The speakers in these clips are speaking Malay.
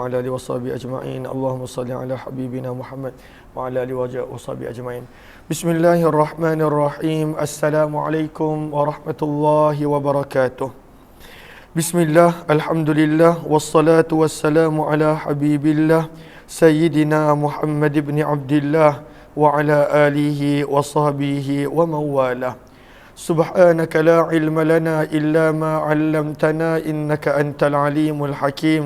وعلى آله وصحبه أجمعين. اللهم صل على حبيبنا محمد وعلى آله وصحبه أجمعين. بسم الله الرحمن الرحيم. السلام عليكم ورحمة الله وبركاته. بسم الله، الحمد لله، والصلاة والسلام على حبيب الله سيدنا محمد بن عبد الله وعلى آله وصحبه ومن والاه. سبحانك لا علم لنا إلا ما علمتنا إنك أنت العليم الحكيم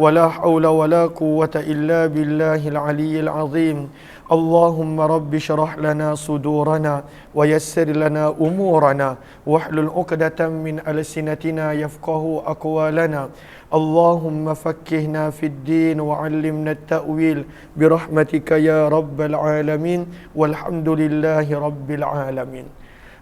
ولا حول ولا قوة إلا بالله العلي العظيم. اللهم رب اشرح لنا صدورنا ويسر لنا أمورنا واحلل عقدة من ألسنتنا يفقه أقوالنا. اللهم فكهنا في الدين وعلمنا التأويل برحمتك يا رب العالمين والحمد لله رب العالمين.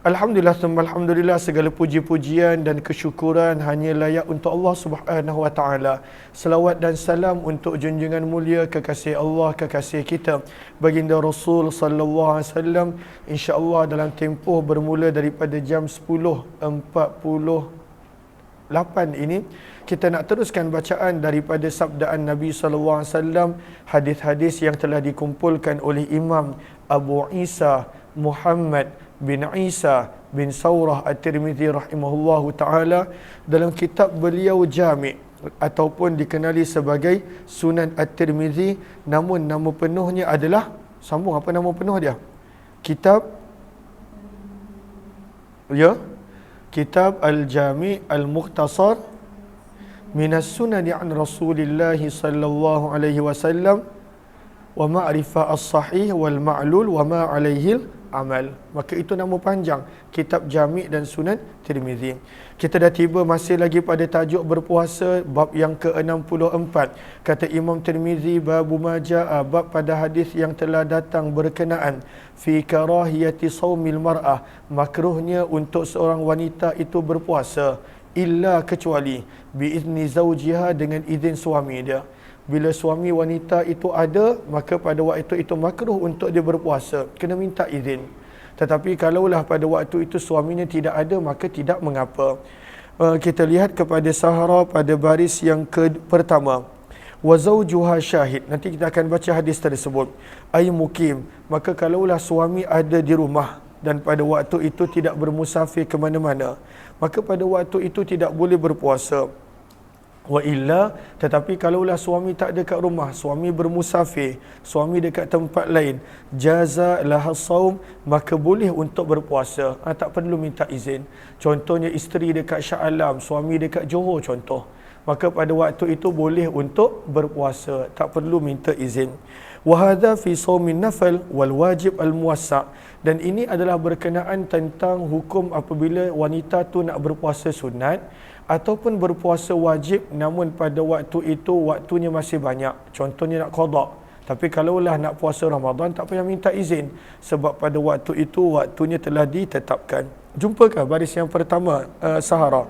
Alhamdulillah, alhamdulillah, segala puji-pujian dan kesyukuran hanya layak untuk Allah Subhanahu wa taala. Selawat dan salam untuk junjungan mulia kekasih Allah, kekasih kita baginda Rasul sallallahu alaihi wasallam. Insya-Allah dalam tempoh bermula daripada jam 10.48 ini kita nak teruskan bacaan daripada sabdaan Nabi sallallahu alaihi wasallam, hadis-hadis yang telah dikumpulkan oleh Imam Abu Isa Muhammad bin Isa bin Saurah At-Tirmizi rahimahullahu ta'ala dalam kitab beliau Jami' ataupun dikenali sebagai Sunan At-Tirmizi, namun nama penuhnya adalah, sambung apa nama penuh dia? Kitab Al-Jami' Al-Mukhtasar Minas Sunani an Rasulillah sallallahu alaihi wasallam wa ma'rifah as-sahih wal ma'lul wa ma alaihi amal. Maka itu nama panjang, kitab Jami' dan Sunan Tirmizi. Kita dah tiba masih lagi pada tajuk berpuasa, bab yang ke-64. Kata Imam Tirmizi, babu majaa, bab pada hadis yang telah datang berkenaan fi karahiyati saumil mar'ah, makruhnya untuk seorang wanita itu berpuasa, illa kecuali biizni zaujiha, dengan izin suami dia. Bila suami wanita itu ada, maka pada waktu itu makruh untuk dia berpuasa, kena minta izin. Tetapi kalaulah pada waktu itu suaminya tidak ada, maka tidak mengapa. Kita lihat kepada Sahara pada baris yang pertama. Wa zawjuha syahid, nanti kita akan baca hadis tersebut. Ay mukim, maka kalaulah suami ada di rumah dan pada waktu itu tidak bermusafir ke mana-mana, maka pada waktu itu tidak boleh berpuasa. Wa illa, tetapi kalaulah suami tak ada kat rumah, suami bermusafir, suami dekat tempat lain, jaza laha saum, maka boleh untuk berpuasa. Tak perlu minta izin. Contohnya isteri dekat Shah Alam, suami dekat Johor contoh, maka pada waktu itu boleh untuk berpuasa, tak perlu minta izin. Wa hadha fi saumin nafal wal wajib al muwassa', dan ini adalah berkenaan tentang hukum apabila wanita tu nak berpuasa sunat ataupun berpuasa wajib, namun pada waktu itu waktunya masih banyak, contohnya nak qada. Tapi kalaulah nak puasa Ramadan, tak payah minta izin, sebab pada waktu itu waktunya telah ditetapkan. Jumpakah baris yang pertama, Sahara?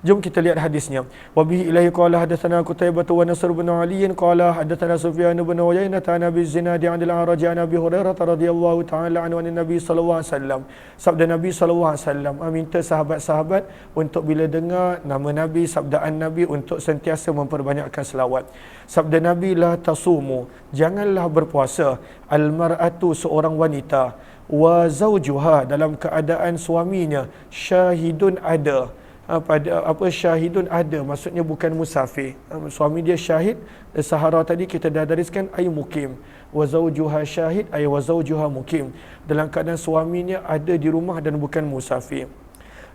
Jom kita lihat hadisnya. Wa bihi ilahi qala hadatsana Qutaibah wa Nasr bin Ali qala hadatsana Sufyan bin Uyainah an Abi Zinad an al-A'raj an Abi Hurairah radhiyallahu ta'ala anhu an Nabi sallallahu alaihi wasallam. Sabda Nabi sallallahu alaihi wasallam, minta sahabat-sahabat untuk bila dengar nama Nabi, sabdaan Nabi, untuk sentiasa memperbanyakkan selawat. Sabda Nabi, la tasumu, janganlah berpuasa, al-mar'atu, seorang wanita, wa zawjuha, dalam keadaan suaminya, syahidun, ada. Syahidun ada, maksudnya bukan musafir. Suami dia syahid, Sahara tadi kita dah dariskan ay mukim. Wa zawjuha syahid ay wa zawjuha mukim, dalam keadaan suaminya ada di rumah dan bukan musafir.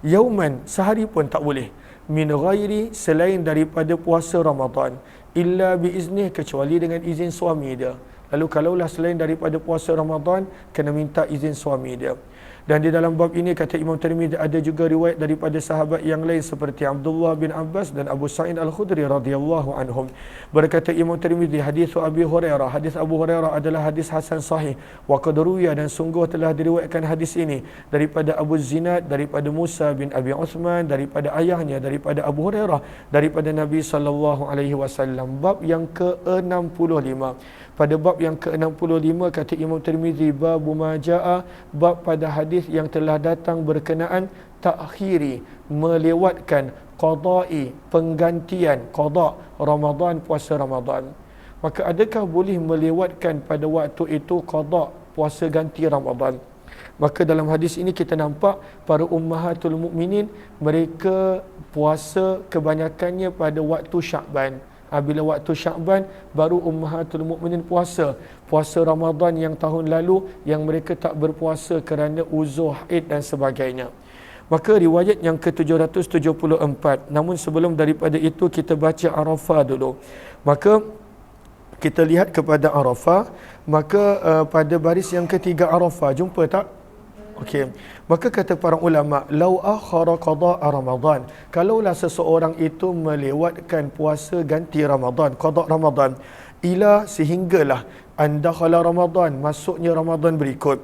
Yauman, sehari pun tak boleh, min ghairi, selain daripada puasa Ramadan, illa biiznih, kecuali dengan izin suami dia. Lalu kalaulah selain daripada puasa Ramadan, kena minta izin suami dia. Dan di dalam bab ini kata Imam Tirmizi ada juga riwayat daripada sahabat yang lain seperti Abdullah bin Abbas dan Abu Sa'id Al-Khudri radhiyallahu anhum. Berkata Imam Tirmizi, hadis Abi Hurairah, hadis Abu Hurairah adalah hadis hasan sahih. Wa qad ruwiya, dan sungguh telah diriwayatkan hadis ini daripada Abu Zinad, daripada Musa bin Abi Uthman, daripada ayahnya, daripada Abu Hurairah, daripada Nabi sallallahu alaihi wasallam. Bab yang ke-65. Pada bab yang ke-65 kata Imam Tirmizi, babu majaa, bab pada hadis yang telah datang berkenaan takhiri, melewatkan, qada'i, penggantian, qada' Ramadan, puasa Ramadan. Maka adakah boleh melewatkan pada waktu itu qada' puasa ganti Ramadan? Maka dalam hadis ini kita nampak para ummahatul mukminin mereka puasa kebanyakannya pada waktu Sya'ban. Bila waktu Sya'ban baru ummahatul mukminin puasa Ramadan yang tahun lalu yang mereka tak berpuasa kerana uzur haid dan sebagainya. Maka riwayat yang ke-774, namun sebelum daripada itu kita baca Arafah dulu. Maka kita lihat kepada Arafah, maka pada baris yang ketiga Arafah, jumpa tak? Okey. Maka kata para ulama, lau akhara qada Ramadan, kalaulah seseorang itu melewatkan puasa ganti Ramadan, qada Ramadan, ila sehinggalah andakhala Ramadan, masuknya Ramadan berikut,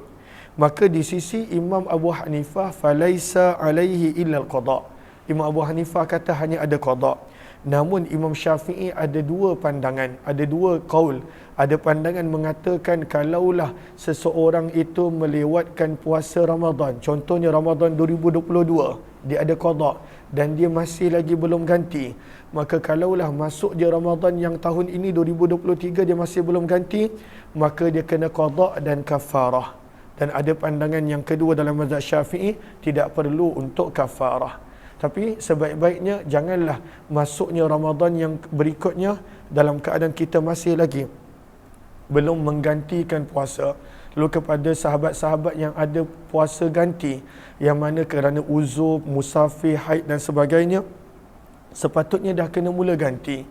maka di sisi Imam Abu Hanifah falaisa alaihi illa al-qada. Imam Abu Hanifah kata hanya ada qada. Namun Imam Syafi'i ada dua pandangan, ada dua qaul. Ada pandangan mengatakan kalaulah seseorang itu melewatkan puasa Ramadan, contohnya Ramadan 2022, dia ada qada dan dia masih lagi belum ganti, maka kalaulah masuk dia Ramadan yang tahun ini 2023 dia masih belum ganti, maka dia kena qada dan kafarah. Dan ada pandangan yang kedua dalam mazhab Syafi'i, tidak perlu untuk kafarah. Tapi sebaik-baiknya janganlah masuknya Ramadan yang berikutnya dalam keadaan kita masih lagi belum menggantikan puasa. Lalu kepada sahabat-sahabat yang ada puasa ganti, yang mana kerana uzur, musafir, haid dan sebagainya, sepatutnya dah kena mula ganti.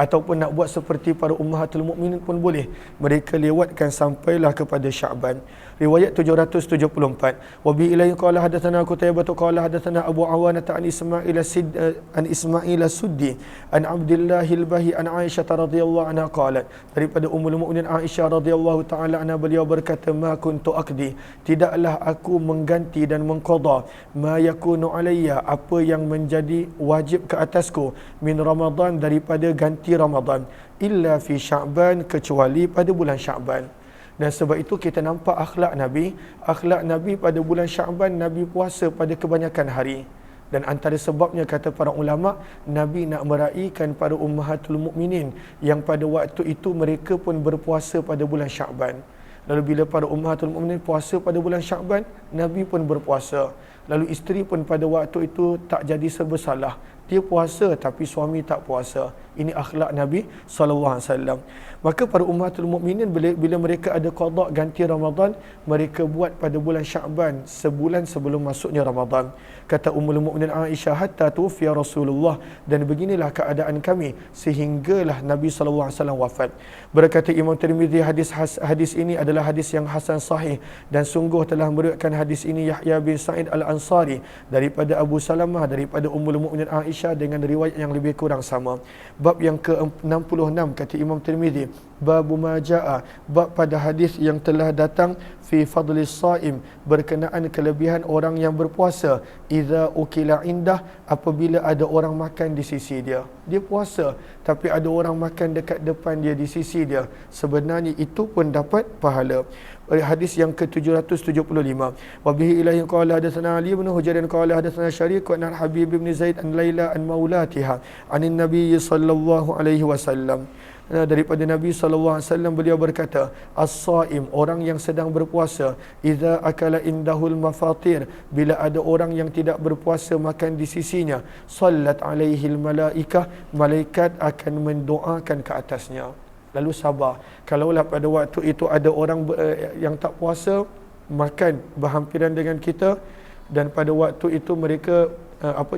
Ataupun nak buat seperti para ummahatul mukminin pun boleh. Mereka lewatkan sampailah kepada Sya'ban. Riwayat 774. Wa bi ilayhi qala hadatsana Qutaibah qala hadatsana Abu Awanah an Ismail Suddi an Abdullah al-Bahi an Aisyah radhiyallahu anha qalat, daripada Ummul Mukminin Aisyah radhiyallahu taala anha, beliau berkata, ma kuntu aqdi, tidaklah aku mengganti dan mengqada, ma yakunu alayya, apa yang menjadi wajib ke atasku, min Ramadan, daripada ganti Ramadan, illa fi Sya'ban, kecuali pada bulan Sya'ban. Dan sebab itu kita nampak akhlak Nabi pada bulan Sya'ban, Nabi puasa pada kebanyakan hari. Dan antara sebabnya kata para ulama, Nabi nak meraihkan para ummahatul mukminin yang pada waktu itu mereka pun berpuasa pada bulan Sya'ban. Lalu bila para ummahatul mukminin puasa pada bulan Sya'ban, Nabi pun berpuasa. Lalu isteri pun pada waktu itu tak jadi serba salah. Dia puasa tapi suami tak puasa. Ini akhlak Nabi SAW. Maka para ummatul mukminin bila mereka ada qada ganti Ramadan, mereka buat pada bulan Sya'ban, sebulan sebelum masuknya Ramadan. Kata Ummul Mukminin Aisyah, hatta tufiya Rasulullah, dan beginilah keadaan kami sehinggalah Nabi SAW wafat. Berkata Imam Tirmizi, hadis ini adalah hadis yang hasan sahih, dan sungguh telah meriwayatkan hadis ini Yahya bin Sa'id Al-Ansari daripada Abu Salamah daripada Ummul Mukminin Aisyah dengan riwayat yang lebih kurang sama. Bab yang ke-66 kata Imam Tirmizi, babu ma jaa, bab pada hadis yang telah datang fi fadlis saim, berkenaan kelebihan orang yang berpuasa, idza ukila indah, apabila ada orang makan di sisi dia. Dia puasa tapi ada orang makan dekat depan dia, di sisi dia, sebenarnya itu pun dapat pahala. Hadis yang ke-775. Wa bihi ilahi qala hadatsana Ali bin Hujair qala hadatsana Syariq an Habib bin Zaid an Laila an maulatiha anin Nabi sallallahu alaihi wasallam. Daripada Nabi sallallahu alaihi wasallam, beliau berkata, as-saim, orang yang sedang berpuasa, idza akala indahul mafatir, bila ada orang yang tidak berpuasa makan di sisinya, sallat alaihil malaikah, malaikat akan mendoakan ke atasnya. Lalu sabar. Kalaulah pada waktu itu ada orang yang tak puasa makan berhampiran dengan kita, dan pada waktu itu mereka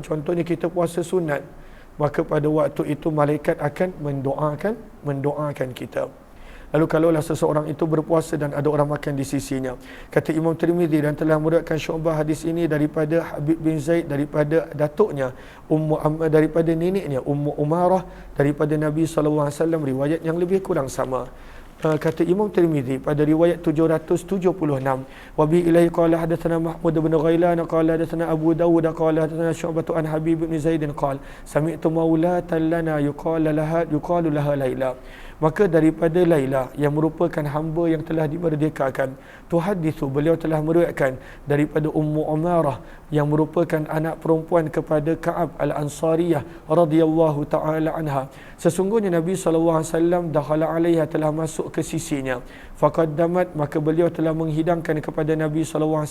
contohnya kita puasa sunat, maka pada waktu itu malaikat akan mendoakan kita. Lalu kalaulah seseorang itu berpuasa dan ada orang makan di sisinya, kata Imam Tirmizi, dan telah meriwayatkan Syu'bah hadis ini daripada Habib bin Zaid, daripada datuknya daripada neneknya Ummu Umarah, daripada Nabi sallallahu alaihi wasallam, riwayat yang lebih kurang sama. Kata Imam Tirmizi pada riwayat 776, wa bi ilaihi qala hadatsana Mahmud bin Ghailan qala hadatsana Abu Dawud qala hadatsana Syu'bah an Habib bin Zaid qala sami'tu maulatan lana yuqalu laha Laila. Maka daripada Laila yang merupakan hamba yang telah dimerdekakan, tuhadithu, beliau telah meriwayatkan daripada Ummu Umarah yang merupakan anak perempuan kepada Ka'ab Al-Ansariyah radhiyallahu taala anha, sesungguhnya Nabi SAW dakhala alaiha, telah masuk ke sisinya, faqaddamat, maka beliau telah menghidangkan kepada Nabi SAW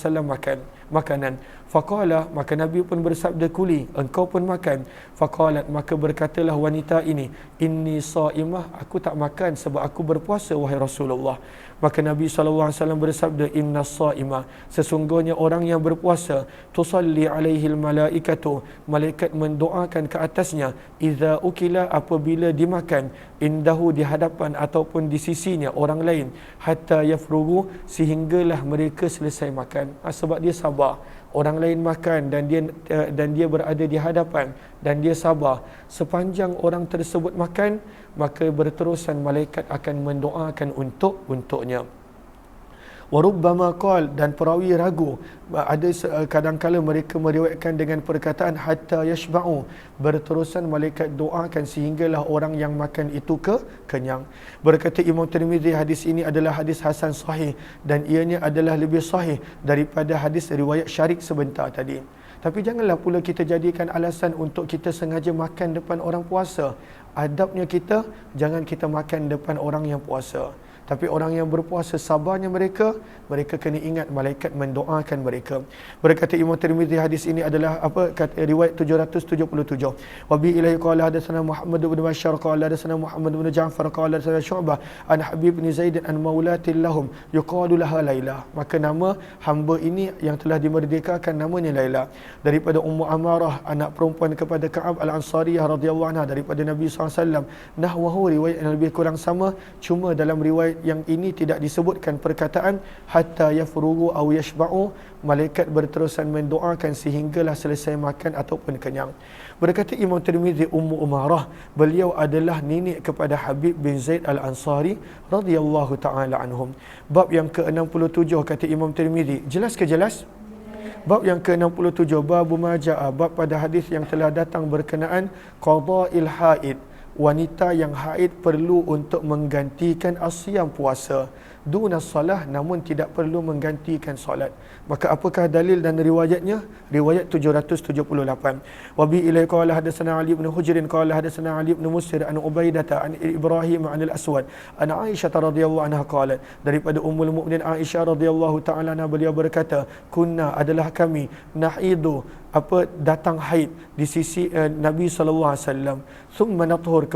makanan. Faqala, maka Nabi pun bersabda, kuli, engkau pun makan. Faqalat, maka berkatalah wanita ini, inni saimah, aku tak makan sebab aku berpuasa wahai Rasulullah. Maka Nabi SAW bersabda, inna saimah, sesungguhnya orang yang berpuasa, tusalli alaihil malaikatu, malaikat mendoakan ke atasnya, idza ukila, apabila dimakan, indahu, di hadapan ataupun di sisinya orang lain, hatta yafrugu, sehinggalah mereka selesai makan. Sebab dia sabar, orang lain makan dan dia berada di hadapan dan dia sabar, sepanjang orang tersebut makan, maka berterusan malaikat akan mendoakan untuknya. Warubbama qal, dan perawi ragu, ada kadang-kala mereka meriwayatkan dengan perkataan hatta yashba'u, berterusan malaikat doakan sehinggalah orang yang makan itu kenyang. Berkata Imam Tirmizi, hadis ini adalah hadis hasan sahih dan ianya adalah lebih sahih daripada hadis riwayat Syarik sebentar tadi. Tapi janganlah pula kita jadikan alasan untuk kita sengaja makan depan orang puasa. Adabnya kita, jangan kita makan depan orang yang puasa. Tapi orang yang berpuasa, sabarnya mereka kena ingat malaikat mendoakan mereka. Berkata Imam Tirmizi, hadis ini adalah riwayat 777. Wa bi ilaihi qala hadatsana Muhammad bin Bashar qala hadatsana Muhammad bin Ja'far qala hadatsana Syu'bah an Habib bin Zaid an maulatil lahum yuqalu laha Laila. Maka nama hamba ini yang telah dimerdekakan namanya Laila, daripada Ummu Amarah, anak perempuan kepada Ka'ab Al-Ansariyah radhiyallahu anha, daripada Nabi SAW. Nahwahu, riwayat yang lebih kurang sama, cuma dalam riwayat yang ini tidak disebutkan perkataan hatta yafrugu aw yashba'u, malaikat berterusan mendoakan sehinggalah selesai makan ataupun kenyang. Berkata Imam Tirmizi, Ummu Umarah, beliau adalah nenek kepada Habib bin Zaid Al-Ansari radhiyallahu taala anhum. Bab yang ke-67, kata Imam Tirmizi, jelas ke jelas? Bab yang ke-67, bab maja'a, bab pada hadis yang telah datang berkenaan qada'il haid, wanita yang haid perlu untuk menggantikan asyam puasa, duna salah, namun tidak perlu menggantikan solat. Maka apakah dalil dan riwayatnya? Riwayat 778. Wa bi ilai qala hadatsana Ali bin Hujr qala hadatsana Ali bin Musir an Ubaidah an Ibrahim an al-Aswad an Aisyah radhiyallahu anha qalat, daripada Ummul Mukminin Aisyah radhiyallahu taala anha, beliau berkata, kunna, adalah kami, nahidu, datang haid di sisi Nabi sallallahu alaihi wasallam, thumma nathur,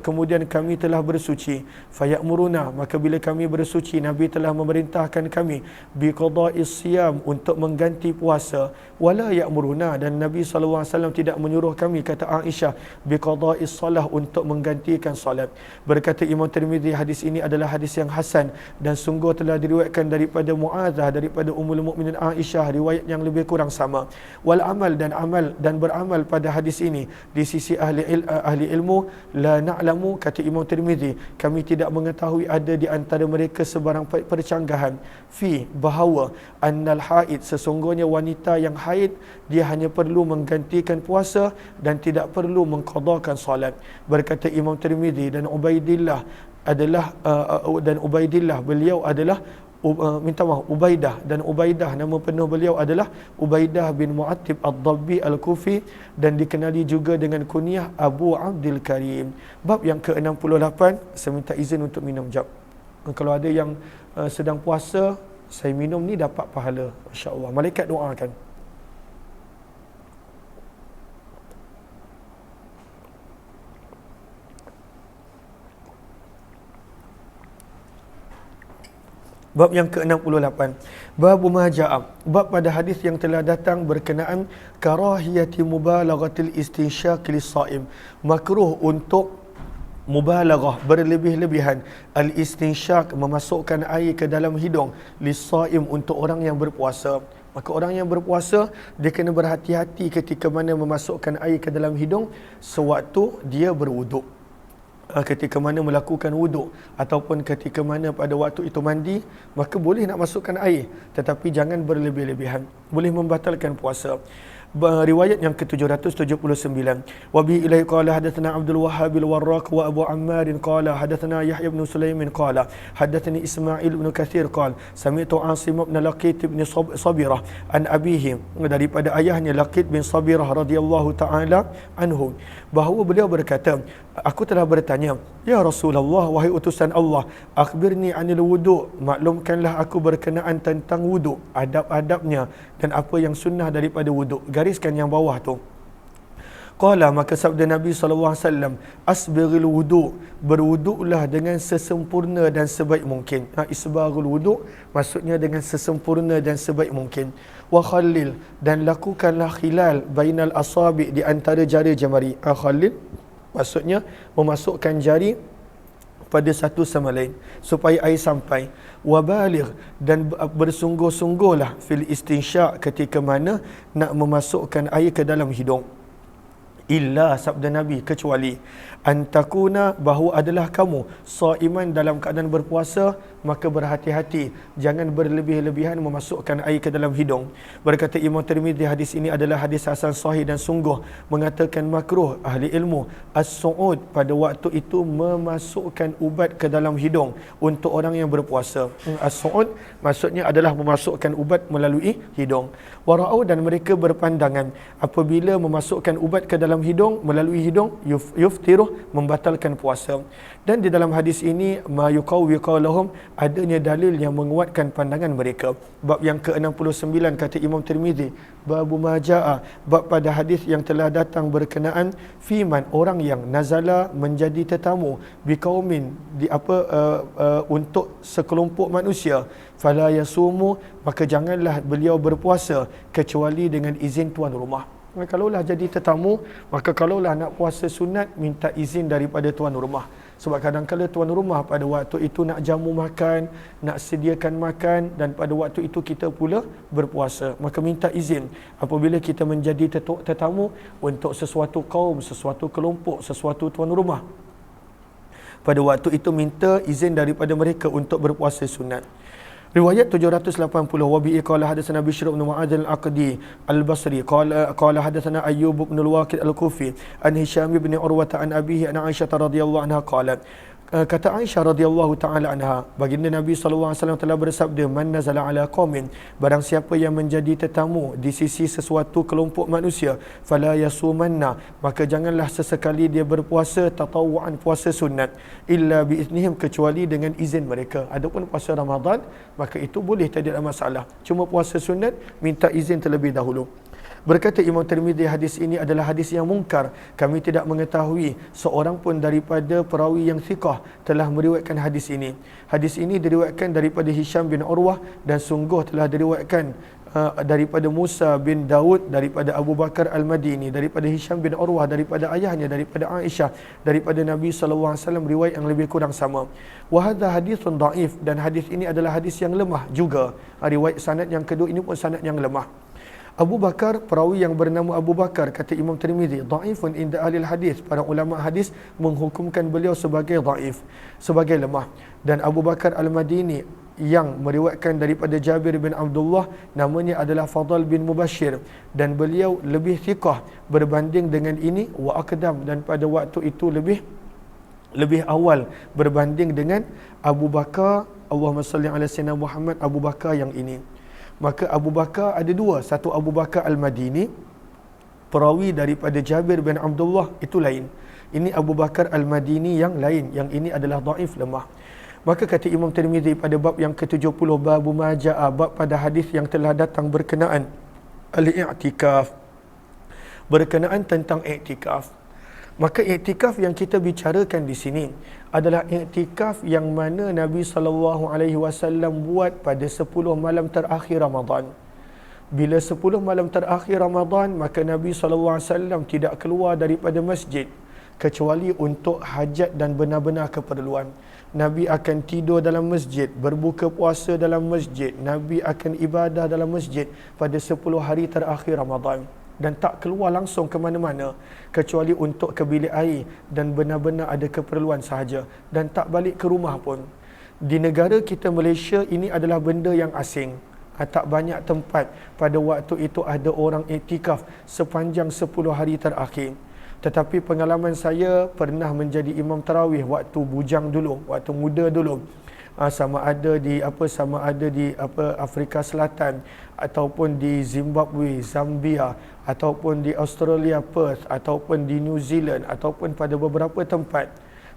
kemudian kami telah bersuci, fayamuruna, maka bila kami bersuci, Nabi telah memerintahkan kami biqada'is siyam, untuk mengganti puasa, wala ya'muruna, dan Nabi sallallahu alaihi wasallam tidak menyuruh kami, kata Aisyah, biqada'is salah, untuk menggantikan salat. Berkata Imam Tirmizi, hadis ini adalah hadis yang hasan dan sungguh telah diriwayatkan daripada Muadzah, daripada Ummul Mukminin Aisyah, riwayat yang lebih kurang sama. Wal amal, dan beramal pada hadis ini di sisi ahli ilmu, la na'lamu, kata Imam Tirmizi, kami tidak mengetahui ada di antara mereka sebarang percanggahan fi, bahawa annal haid, sesungguhnya wanita yang haid dia hanya perlu menggantikan puasa dan tidak perlu mengqadakan solat. Berkata Imam Tirmizi, dan Ubaidillah beliau adalah Ubaidah, dan Ubaidah nama penuh beliau adalah Ubaidah bin Mu'attib Ad-Dabbi Al-Kufi, dan dikenali juga dengan kunyah Abu Abdul Karim. Bab yang ke-68, saya minta izin untuk minum jap. Kalau ada yang sedang puasa, saya minum ni dapat pahala, insya-Allah. Malaikat doakan. Bab yang ke-68, bab maja'a, bab pada hadis yang telah datang berkenaan karahiyati mubalaghatil istinsyaq lis-shaim, makruh untuk mubalaghah, berlebih-lebihan, al-istinsyaq, memasukkan air ke dalam hidung, lis-shaim, untuk orang yang berpuasa. Maka orang yang berpuasa dia kena berhati-hati ketika mana memasukkan air ke dalam hidung sewaktu dia berwuduk, ketika mana melakukan wuduk, ataupun ketika mana pada waktu itu mandi, maka boleh nak masukkan air, tetapi jangan berlebih-lebihan, boleh membatalkan puasa. riwayat yang ke-779. Wa bi ilai qala hadatsana Abdul Wahhab al-Warraq wa Abu Ammar qala hadatsana Yahya bin Sulaiman qala hadatsani Ismail bin Katsir qala sami'tu Asim bin Laqit bin Sabirah an abihi, daripada ayahnya Laqit bin Sabirah radhiyallahu taala anhu, bahawa beliau berkata, aku telah bertanya, ya Rasulullah, wahai utusan Allah, akhbirni anil wudu, maklumkanlah aku berkenaan tentang wudu, adab-adabnya dan apa yang sunnah daripada wudu. Gariskan yang bawah tu. Qala, maka sabda Nabi SAW, asbiril wudu, berwuduklah dengan sesempurna dan sebaik mungkin. Isbarul wudu maksudnya dengan sesempurna dan sebaik mungkin. Wa khallil, dan lakukanlah khilal bainal asabi, di antara jari jemari. Khallil maksudnya memasukkan jari pada satu sama lain supaya air sampai. Wabaligh, dan bersungguh-sungguhlah fil istinsya', ketika mana nak memasukkan air ke dalam hidung. Illa, sabda Nabi, kecuali antakuna, bahawa adalah kamu saiman, dalam keadaan berpuasa, maka berhati-hati jangan berlebih-lebihan memasukkan air ke dalam hidung. Berkata Imam Tirmizi, hadis ini adalah hadis hasan sahih dan sungguh mengatakan makruh ahli ilmu as-su'ud, pada waktu itu memasukkan ubat ke dalam hidung untuk orang yang berpuasa. As-su'ud maksudnya adalah memasukkan ubat melalui hidung. Wara'au, dan mereka berpandangan apabila memasukkan ubat ke dalam hidung melalui hidung yuftiruh, membatalkan puasa. Dan di dalam hadis ini ma yuqawwi qawlahum, adanya dalil yang menguatkan pandangan mereka. Bab yang ke-69 kata Imam Tirmizi, babu majaa, bab pada hadis yang telah datang berkenaan fiman, orang yang nazala, menjadi tetamu, biqaumin, di untuk sekelompok manusia, fala yasumu, maka janganlah beliau berpuasa kecuali dengan izin tuan rumah. Kalaulah jadi tetamu, maka kalaulah nak puasa sunat, minta izin daripada tuan rumah. Sebab kadang-kadang tuan rumah pada waktu itu nak jamu makan, nak sediakan makan, dan pada waktu itu kita pula berpuasa. Maka minta izin apabila kita menjadi tetamu untuk sesuatu kaum, sesuatu kelompok, sesuatu tuan rumah. Pada waktu itu minta izin daripada mereka untuk berpuasa sunat. Riwayat 780, wa bi qala hadatsana Bishr bin Mu'adz al-Aqdi al-Basri qala hadatsana Ayyub bin al-Waqid al-Kufi an Hisham bin Urwah an abihi an Aisyah radhiyallahu anha qalat, kata Aisyah radhiyallahu taala anha, baginda Nabi sallallahu alaihi wasallam telah bersabda, man nazala ala qaumin, barang siapa yang menjadi tetamu di sisi sesuatu kelompok manusia, fala yasumanna, maka janganlah sesekali dia berpuasa tatawuan, puasa sunat, illa biiznihim, kecuali dengan izin mereka. Adapun puasa Ramadan, maka itu boleh, tidak ada masalah. Cuma puasa sunat minta izin terlebih dahulu. Berkata Imam Tirmizi, hadis ini adalah hadis yang mungkar. Kami tidak mengetahui seorang pun daripada perawi yang thiqah telah meriwayatkan hadis ini. Hadis ini diriwayatkan daripada Hisham bin Urwah, dan sungguh telah diriwayatkan daripada Musa bin Daud, daripada Abu Bakar Al-Madini, daripada Hisham bin Urwah, daripada ayahnya, daripada Aisyah, daripada Nabi SAW, riwayat yang lebih kurang sama. Wa hadha hadithun da'if, dan hadis ini adalah hadis yang lemah juga. Riwayat sanad yang kedua ini pun sanad yang lemah. Abu Bakar, perawi yang bernama Abu Bakar, kata Imam Tirmizi, dhaifun inda ahli hadis, para ulama hadis menghukumkan beliau sebagai dhaif, sebagai lemah. Dan Abu Bakar Al-Madini yang meriwayatkan daripada Jabir bin Abdullah, namanya adalah Fadl bin Mubashir, dan beliau lebih thiqah berbanding dengan ini, wa aqdam, dan pada waktu itu lebih awal berbanding dengan Abu Bakar, Allahumma salli ala sayyidina Muhammad, Abu Bakar yang ini. Maka Abu Bakar ada dua, satu Abu Bakar Al-Madini, perawi daripada Jabir bin Abdullah, itu lain. Ini Abu Bakar Al-Madini yang lain, yang ini adalah dhaif, lemah. Maka kata Imam Tirmizi pada bab yang ke-70, babu majaa, bab pada hadis yang telah datang berkenaan al-i'tikaf, berkenaan tentang i'tikaf. Maka i'tikaf yang kita bicarakan di sini adalah i'tikaf yang mana Nabi SAW buat pada 10 malam terakhir Ramadan. Bila 10 malam terakhir Ramadan, maka Nabi SAW tidak keluar daripada masjid kecuali untuk hajat dan benar-benar keperluan. Nabi akan tidur dalam masjid, berbuka puasa dalam masjid, Nabi akan ibadah dalam masjid pada 10 hari terakhir Ramadan, dan tak keluar langsung ke mana-mana kecuali untuk ke bilik air dan benar-benar ada keperluan sahaja, dan tak balik ke rumah pun. Di negara kita Malaysia ini adalah benda yang asing. tak banyak tempat pada waktu itu ada orang iktikaf sepanjang 10 hari terakhir. Tetapi pengalaman saya pernah menjadi imam tarawih waktu bujang dulu, waktu muda dulu. Sama ada di Afrika Selatan ataupun di Zimbabwe, Zambia ataupun di Australia Perth ataupun di New Zealand ataupun pada beberapa tempat.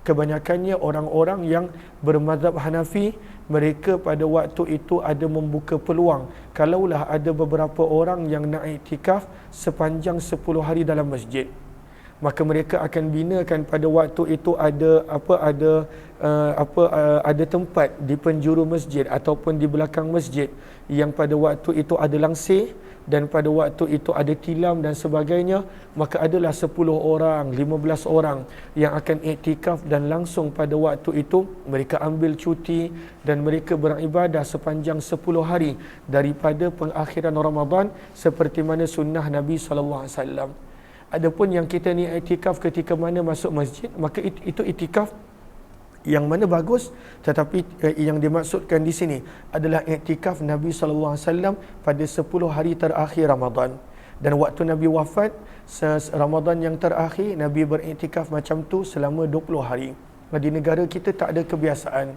Kebanyakannya orang-orang yang bermazhab Hanafi, mereka pada waktu itu ada membuka peluang kalaulah ada beberapa orang yang nak iktikaf sepanjang 10 hari dalam masjid, maka mereka akan binakan pada waktu itu ada tempat di penjuru masjid ataupun di belakang masjid yang pada waktu itu ada langsir dan pada waktu itu ada tilam dan sebagainya. Maka adalah 10 orang, 15 orang yang akan iktikaf dan langsung pada waktu itu mereka ambil cuti dan mereka beribadah sepanjang 10 hari daripada pengakhiran Ramadan seperti mana sunnah Nabi SAW. Adapun yang kita ni iktikaf ketika mana masuk masjid, maka itu iktikaf yang mana bagus, tetapi yang dimaksudkan di sini adalah iktikaf Nabi SAW pada 10 hari terakhir Ramadan. Dan waktu Nabi wafat, Ramadan yang terakhir, Nabi beriktikaf macam tu selama 20 hari. Di negara kita tak ada kebiasaan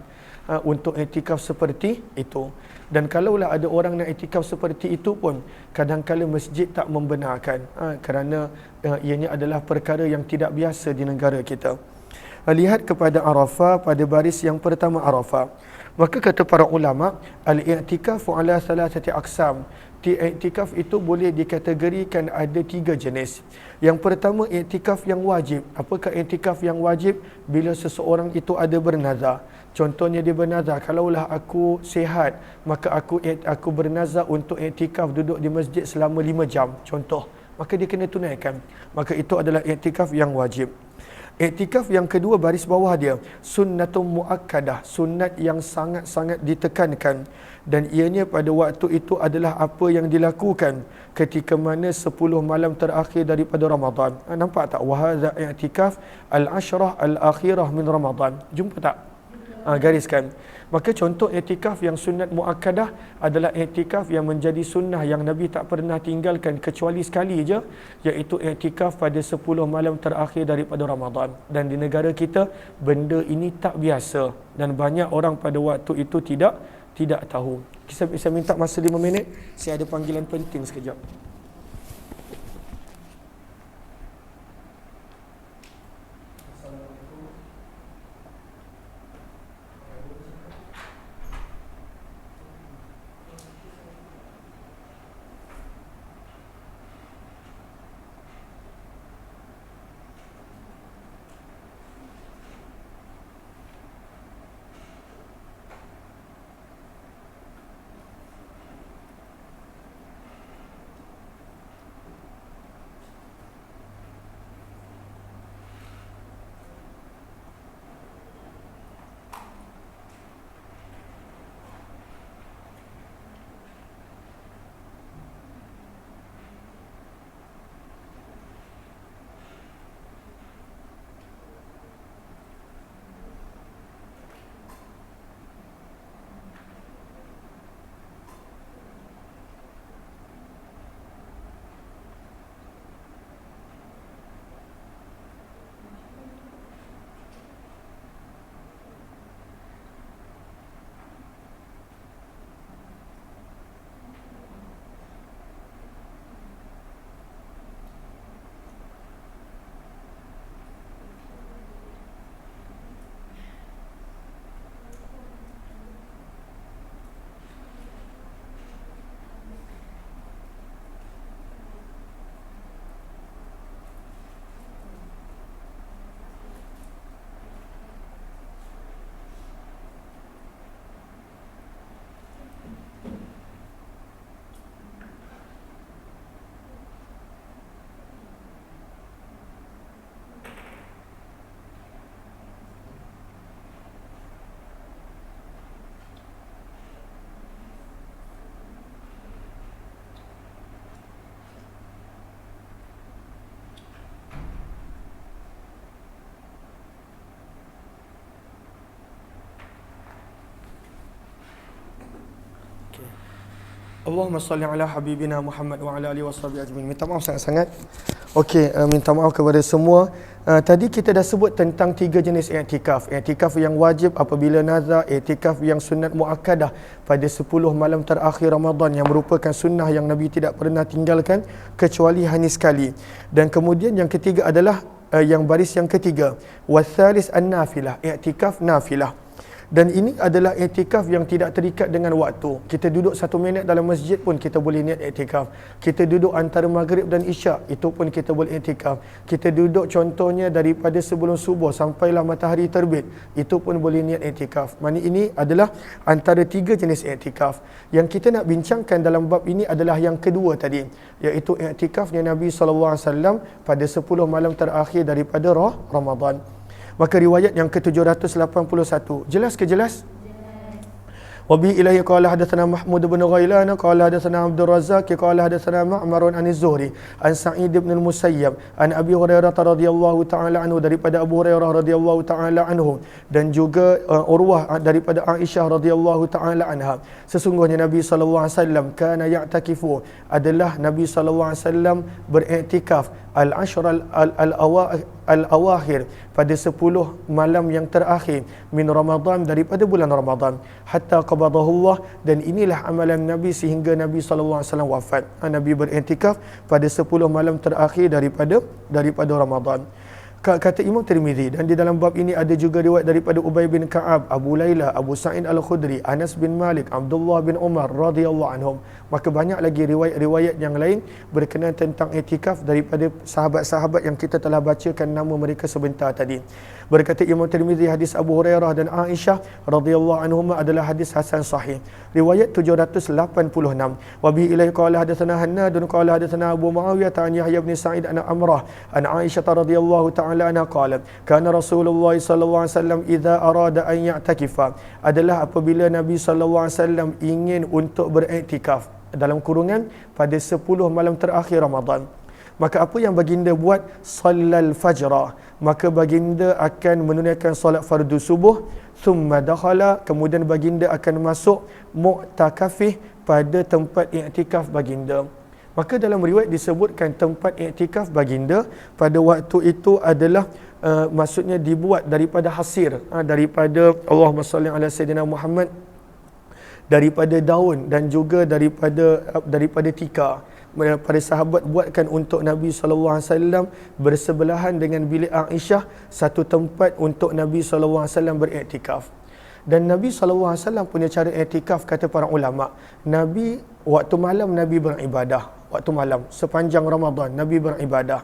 untuk iktikaf seperti itu. Dan kalaulah ada orang nak iktikaf seperti itu pun, kadang-kala masjid tak membenarkan kerana ianya adalah perkara yang tidak biasa di negara kita. Lihat kepada Arafah, pada baris yang pertama Arafah. Maka kata para ulama, al-i'tikafu ala thalathati aqsam. I'tikaf itu boleh dikategorikan ada 3 jenis. Yang pertama, i'tikaf yang wajib. Apakah i'tikaf yang wajib? Bila seseorang itu ada bernazar. Contohnya dia bernazar, kalaulah aku sihat, maka aku bernazar untuk i'tikaf duduk di masjid selama 5 jam. Contoh, maka dia kena tunaikan. Maka itu adalah i'tikaf yang wajib. Iktikaf yang kedua baris bawah dia, sunnatun muakkadah, sunat yang sangat-sangat ditekankan, dan ianya pada waktu itu adalah apa yang dilakukan ketika mana 10 malam terakhir daripada Ramadan. Nampak tak? Wa hadza i'tikaf al-ashrah al-akhirah min Ramadan. Jumpa tak? Gariskan. Maka contoh iktikaf yang sunat muakkadah adalah iktikaf yang menjadi sunnah yang Nabi tak pernah tinggalkan kecuali sekali je, iaitu iktikaf pada 10 malam terakhir daripada Ramadan. Dan di negara kita benda ini tak biasa dan banyak orang pada waktu itu tidak tahu. Saya minta masa 5 minit, saya ada panggilan penting sekejap. Allahumma salli ala habibina Muhammad wa ala alihi washabihi ajmain. Minta maaf sangat-sangat. Okey, minta maaf kepada semua. Tadi kita dah sebut tentang 3 jenis i'tikaf. I'tikaf yang wajib apabila nazar, i'tikaf yang sunat muakkadah pada 10 malam terakhir Ramadan yang merupakan sunnah yang Nabi tidak pernah tinggalkan kecuali hanya sekali. Dan kemudian yang ketiga adalah yang baris yang ketiga, wasalis an-nafilah, i'tikaf nafilah. Dan ini adalah i'tikaf yang tidak terikat dengan waktu. Kita duduk 1 minit dalam masjid pun kita boleh niat i'tikaf. Kita duduk antara maghrib dan isyak, itu pun kita boleh i'tikaf. Kita duduk contohnya daripada sebelum subuh sampailah matahari terbit, itu pun boleh niat i'tikaf. Maksudnya ini adalah antara 3 jenis i'tikaf. Yang kita nak bincangkan dalam bab ini adalah yang kedua tadi, iaitu i'tikafnya Nabi SAW pada 10 malam terakhir daripada Ramadan. Maka riwayat yang ke-781, jelas ke jelas? Wabi ilahi qala hadatsana Mahmud bin Ghailan qala hadatsana Abdul Razzaq qala hadatsana Ma'mar an Az-Zuhri an Sa'id bin Al-Musayyab an Abi Hurairah radhiyallahu taala anhu, daripada Abu Hurairah radhiyallahu taala anhu, dan juga Urwah daripada Aisyah radhiyallahu taala anha. Sesungguhnya Nabi sallallahu alaihi wasallam kana ya'takifu, adalah Nabi sallallahu alaihi wasallam beriktikaf al-ashr al-awakhir, pada 10 malam yang terakhir min Ramadan, daripada bulan Ramadan, hatta qabadahullah, dan inilah amalan Nabi sehingga Nabi sallallahu alaihi wasallam wafat. Nabi beriktikaf pada 10 malam terakhir daripada Ramadan. Kata Imam Tirmizi, dan di dalam bab ini ada juga riwayat daripada Ubay bin Ka'ab, Abu Laila, Abu Sa'id Al-Khudri, Anas bin Malik, Abdullah bin Umar radhiyallahu anhum. Maka banyak lagi riwayat-riwayat yang lain berkenaan tentang i'tikaf daripada sahabat-sahabat yang kita telah bacakan nama mereka sebentar tadi. Berkata Imam Tirmizi, hadis Abu Hurairah dan Aisyah radhiyallahu anhuma adalah hadis hasan sahih. Riwayat 786. Wa bi ilaihi qala hadatsana Hannadun qala hadatsana Abu Muawiyah an Yahya bin Sa'id an Amrah an Aisyah radhiyallahu ta'ala anha qalat kana Rasulullah sallallahu alaihi wasallam idza arada an ya'takifa, adalah apabila Nabi sallallahu alaihi wasallam ingin untuk beriktikaf dalam kurungan pada 10 malam terakhir Ramadan, maka apa yang baginda buat? Sallal fajra, maka baginda akan menunaikan solat fardu subuh, thumma dakhala, kemudian baginda akan masuk mu'takafih, pada tempat i'tikaf baginda. Maka dalam riwayat disebutkan tempat i'tikaf baginda pada waktu itu adalah maksudnya dibuat daripada hasir, daripada Allahumma salli ala sayyidina Muhammad, daripada daun dan juga daripada tikar. Para sahabat buatkan untuk Nabi sallallahu alaihi wasallam bersebelahan dengan bilik Aisyah, satu tempat untuk Nabi sallallahu alaihi wasallam beriktikaf. Dan Nabi sallallahu alaihi wasallam punya cara iktikaf, kata para ulama, Nabi waktu malam Nabi beribadah, waktu malam sepanjang Ramadan Nabi beribadah,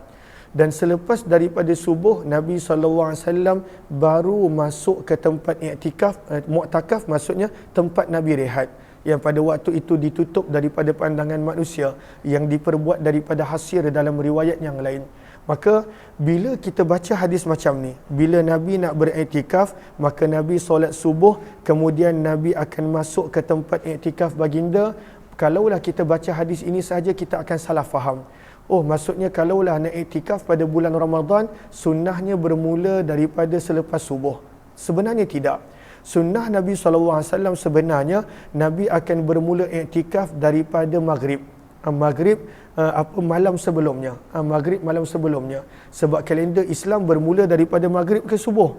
dan selepas daripada subuh Nabi sallallahu alaihi wasallam baru masuk ke tempat i'tikaf, mu'takaf maksudnya tempat Nabi rehat, yang pada waktu itu ditutup daripada pandangan manusia, yang diperbuat daripada hasir dalam riwayat yang lain. Maka bila kita baca hadis macam ni, bila Nabi nak beriktikaf, maka Nabi solat subuh, kemudian Nabi akan masuk ke tempat iktikaf baginda. Kalaulah kita baca hadis ini sahaja, kita akan salah faham. Oh, maksudnya kalaulah nak iktikaf pada bulan Ramadan, sunnahnya bermula daripada selepas subuh. Sebenarnya tidak. Sunnah Nabi SAW sebenarnya, Nabi akan bermula iktikaf daripada maghrib. Maghrib malam sebelumnya. Maghrib malam sebelumnya. Sebab kalender Islam bermula daripada maghrib ke subuh.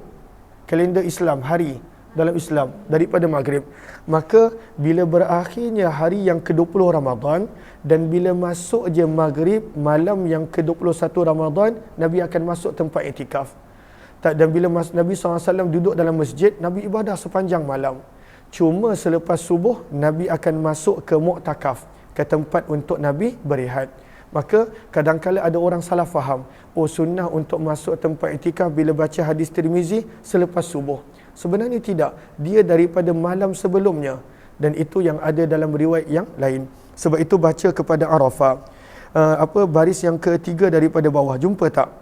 Kalender Islam, hari dalam Islam daripada maghrib. Maka bila berakhirnya hari yang ke-20 Ramadan, dan bila masuk je maghrib malam yang ke-21 Ramadan, Nabi akan masuk tempat iktikaf. Dan bila Nabi SAW duduk dalam masjid, Nabi ibadah sepanjang malam. Cuma selepas subuh, Nabi akan masuk ke mu'takaf, ke tempat untuk Nabi berehat. Maka kadang-kala ada orang salah faham, oh sunnah untuk masuk tempat iktikaf bila baca hadis Tirmizi selepas subuh. Sebenarnya tidak, dia daripada malam sebelumnya, dan itu yang ada dalam riwayat yang lain. Sebab itu baca kepada Arafah. Baris yang ketiga daripada bawah, jumpa tak?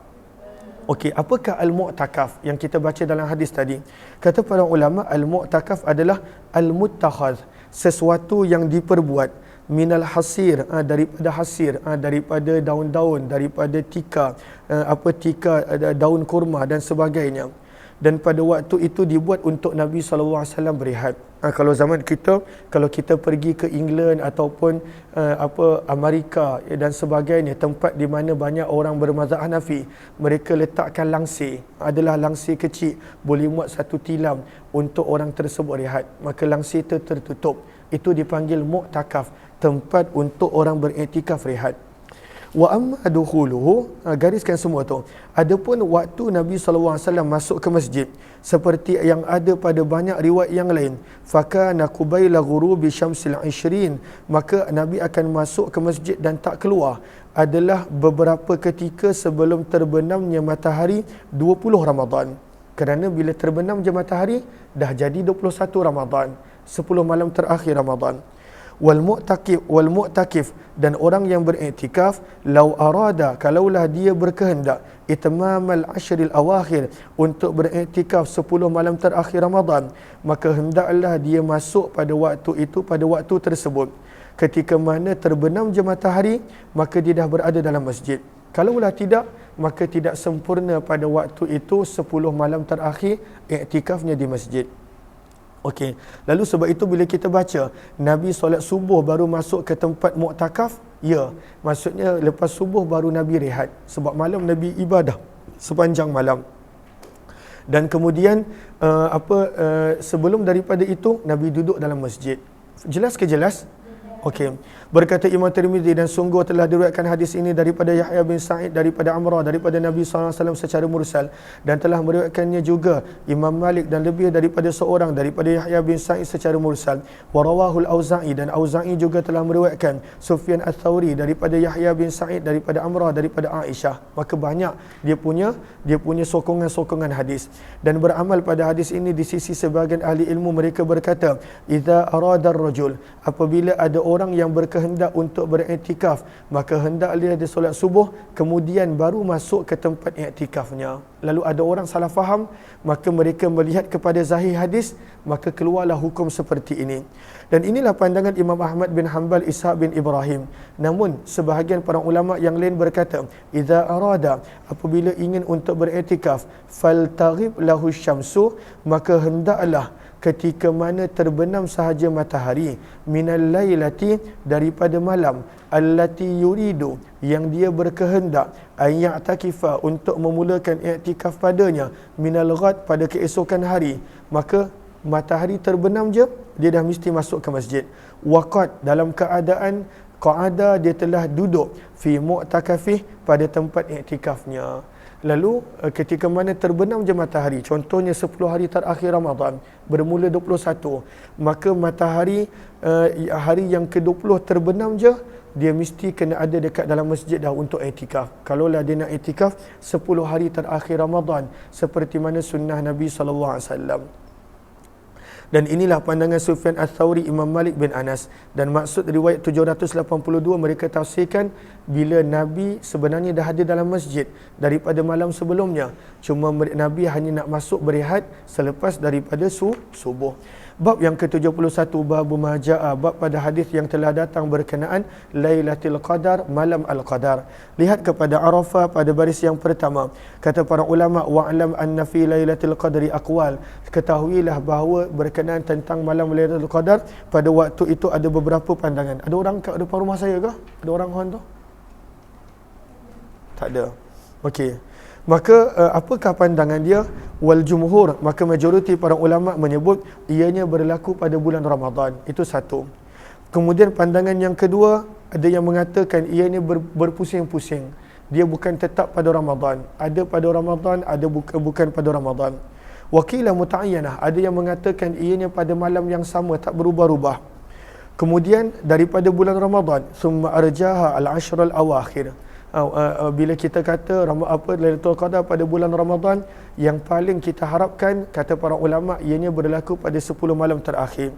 Okey, apakah al-mu'takaf yang kita baca dalam hadis tadi? Kata para ulama, al-mu'takaf adalah al-muttakhadh, sesuatu yang diperbuat, minal hasir, daripada hasir, daripada daun-daun, daripada tikar, daun kurma dan sebagainya. dan pada waktu itu dibuat untuk Nabi SAW berehat. Kalau zaman kita, kalau kita pergi ke England ataupun Amerika dan sebagainya, tempat di mana banyak orang bermazhab Hanafi, mereka letakkan langsir, adalah langsir kecil, boleh muat satu tilam untuk orang tersebut rehat. Maka langsir itu tertutup. Itu dipanggil mu'takaf, tempat untuk orang beriktikaf rehat. Wa amma dukhuluhu, gariskan semua tu. Adapun waktu Nabi SAW masuk ke masjid, seperti yang ada pada banyak riwayat yang lain, fakana qubaila ghurubi syamsil 20, maka Nabi akan masuk ke masjid dan tak keluar adalah beberapa ketika sebelum terbenamnya matahari 20 Ramadan. Kerana bila terbenam je matahari, dah jadi 21 Ramadan, 10 malam terakhir Ramadan. Wal mu'takif dan orang yang beriktikaf, lau arada, kalaulah dia berkehendak, itmamal ashril awakhir, untuk beriktikaf 10 malam terakhir Ramadan, maka hendaklah dia masuk pada waktu itu, pada waktu tersebut. Ketika mana terbenam je matahari, maka dia dah berada dalam masjid. Kalaulah tidak, maka tidak sempurna pada waktu itu 10 malam terakhir iktikafnya di masjid. Okey. Lalu sebab itu bila kita baca Nabi solat subuh baru masuk ke tempat muktakaf, ya, maksudnya lepas subuh baru Nabi rehat. Sebab malam Nabi ibadah sepanjang malam. Dan kemudian sebelum daripada itu Nabi duduk dalam masjid. Jelas ke jelas? Okey. Berkata Imam Tirmizi, dan sungguh telah diriwayatkan hadis ini daripada Yahya bin Sa'id, daripada Amrah, daripada Nabi SAW secara mursal, dan telah meriwayatkannya juga Imam Malik dan lebih daripada seorang daripada Yahya bin Sa'id secara mursal. Wa rawahul Auza'i, dan Auza'i juga telah meriwayatkan Sufyan Ats-Tsauri daripada Yahya bin Sa'id, daripada Amrah, daripada Aisyah. Maka banyak dia punya sokongan-sokongan hadis. Dan beramal pada hadis ini di sisi sebahagian ahli ilmu, mereka berkata, idza arada ar-rajul, apabila ada orang yang berkehendak untuk beriktikaf, maka hendaklah dia solat subuh kemudian baru masuk ke tempat iktikafnya. Lalu ada orang salah faham, maka mereka melihat kepada zahir hadis, maka keluarlah hukum seperti ini. Dan inilah pandangan Imam Ahmad bin Hanbal, Ishaq bin Ibrahim. Namun sebahagian para ulama yang lain berkata, idza arada, apabila ingin untuk beriktikaf, faltaghib lahu syamsu, maka hendaklah ketika mana terbenam sahaja matahari, minal lailati, daripada malam, allati yuridu, yang dia berkehendak, ayya'takifa, untuk memulakan i'tikaf padanya, minal ghad, pada keesokan hari, maka matahari terbenam je, dia dah mesti masuk ke masjid. Waqad, dalam keadaan qa'ada, dia telah duduk fi mu'takafih, pada tempat i'tikafnya. Lalu ketika mana terbenam je matahari, contohnya 10 hari terakhir Ramadan, bermula 21, maka matahari hari yang ke-20 terbenam je, dia mesti kena ada dekat dalam masjid dah untuk i'tikaf. Kalaulah dia nak i'tikaf 10 hari terakhir Ramadan, seperti mana sunnah Nabi SAW. Dan inilah pandangan Sufyan Ats-Tsauri, Imam Malik bin Anas. Dan maksud riwayat 782, mereka tafsirkan bila Nabi sebenarnya dah ada dalam masjid daripada malam sebelumnya. Cuma Nabi hanya nak masuk berehat selepas daripada subuh. Bab yang ke-71, bab maja'a, bab pada hadis yang telah datang berkenaan Lailatul Qadar, malam Al-Qadar. Lihat kepada Arafah pada baris yang pertama. Kata para ulama, wa'lam anna fi Lailatul Qadri aqwal, ketahuilah bahawa berkenaan tentang malam Lailatul Qadar, pada waktu itu ada beberapa pandangan. Ada orang kat depan rumah saya ke? Ada orang kawan tu? Tak ada. Okey. Maka apakah pandangan dia? Wal jumhur, maka majoriti para ulama menyebut ianya berlaku pada bulan Ramadan. Itu satu. Kemudian pandangan yang kedua, ada yang mengatakan ianya berpusing-pusing. Dia bukan tetap pada Ramadan. Ada pada Ramadan, ada bukan pada Ramadan. Wakilah muta'ayyanah, ada yang mengatakan ianya pada malam yang sama, tak berubah-ubah. Kemudian daripada bulan Ramadan, summa arjaha al-ashr al-awakhir. Bila kita kata Lailatul Qadar pada bulan Ramadan, yang paling kita harapkan, kata para ulama, ianya berlaku pada 10 malam terakhir.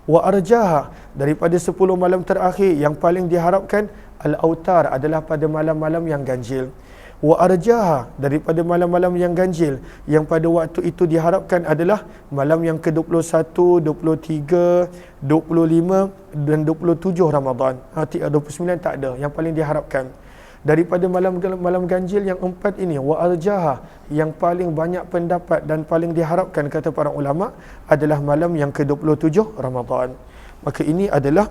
Wa arjaha, daripada 10 malam terakhir, yang paling diharapkan al-autar, adalah pada malam-malam yang ganjil. Wa arjaha, daripada malam-malam yang ganjil, yang pada waktu itu diharapkan adalah malam yang ke-21, 23, 25 dan 27 Ramadan. 29 tak ada, yang paling diharapkan. Daripada malam ganjil yang 4 ini, wa arjaha, yang paling banyak pendapat dan paling diharapkan kata para ulama adalah malam yang ke-27 Ramadan. Maka ini adalah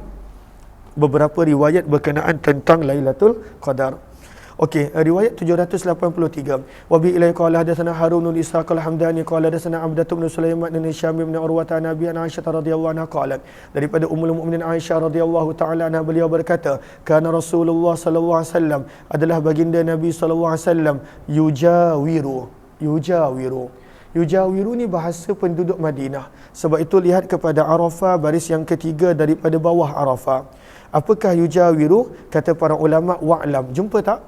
beberapa riwayat berkenaan tentang Lailatul Qadar. Okey, riwayat 783. Wa bi ilai qala hadatsana Harunul Ishaq al-Hamdani qala hadatsana Abdah bin Sulaiman bin Syam bin Urwah an Nabi Aisyah radhiyallahu anha qalat, daripada Ummul Mukminin Aisyah radhiyallahu taala anha, beliau berkata, kana Rasulullah sallallahu alaihi wasallam, adalah baginda Nabi sallallahu alaihi wasallam, yujawiru ni bahasa penduduk Madinah. Sebab itu lihat kepada Arafah, baris yang ketiga daripada bawah Arafah. Apakah yujawiru? Kata para ulama, wa'lam. Jumpa tak?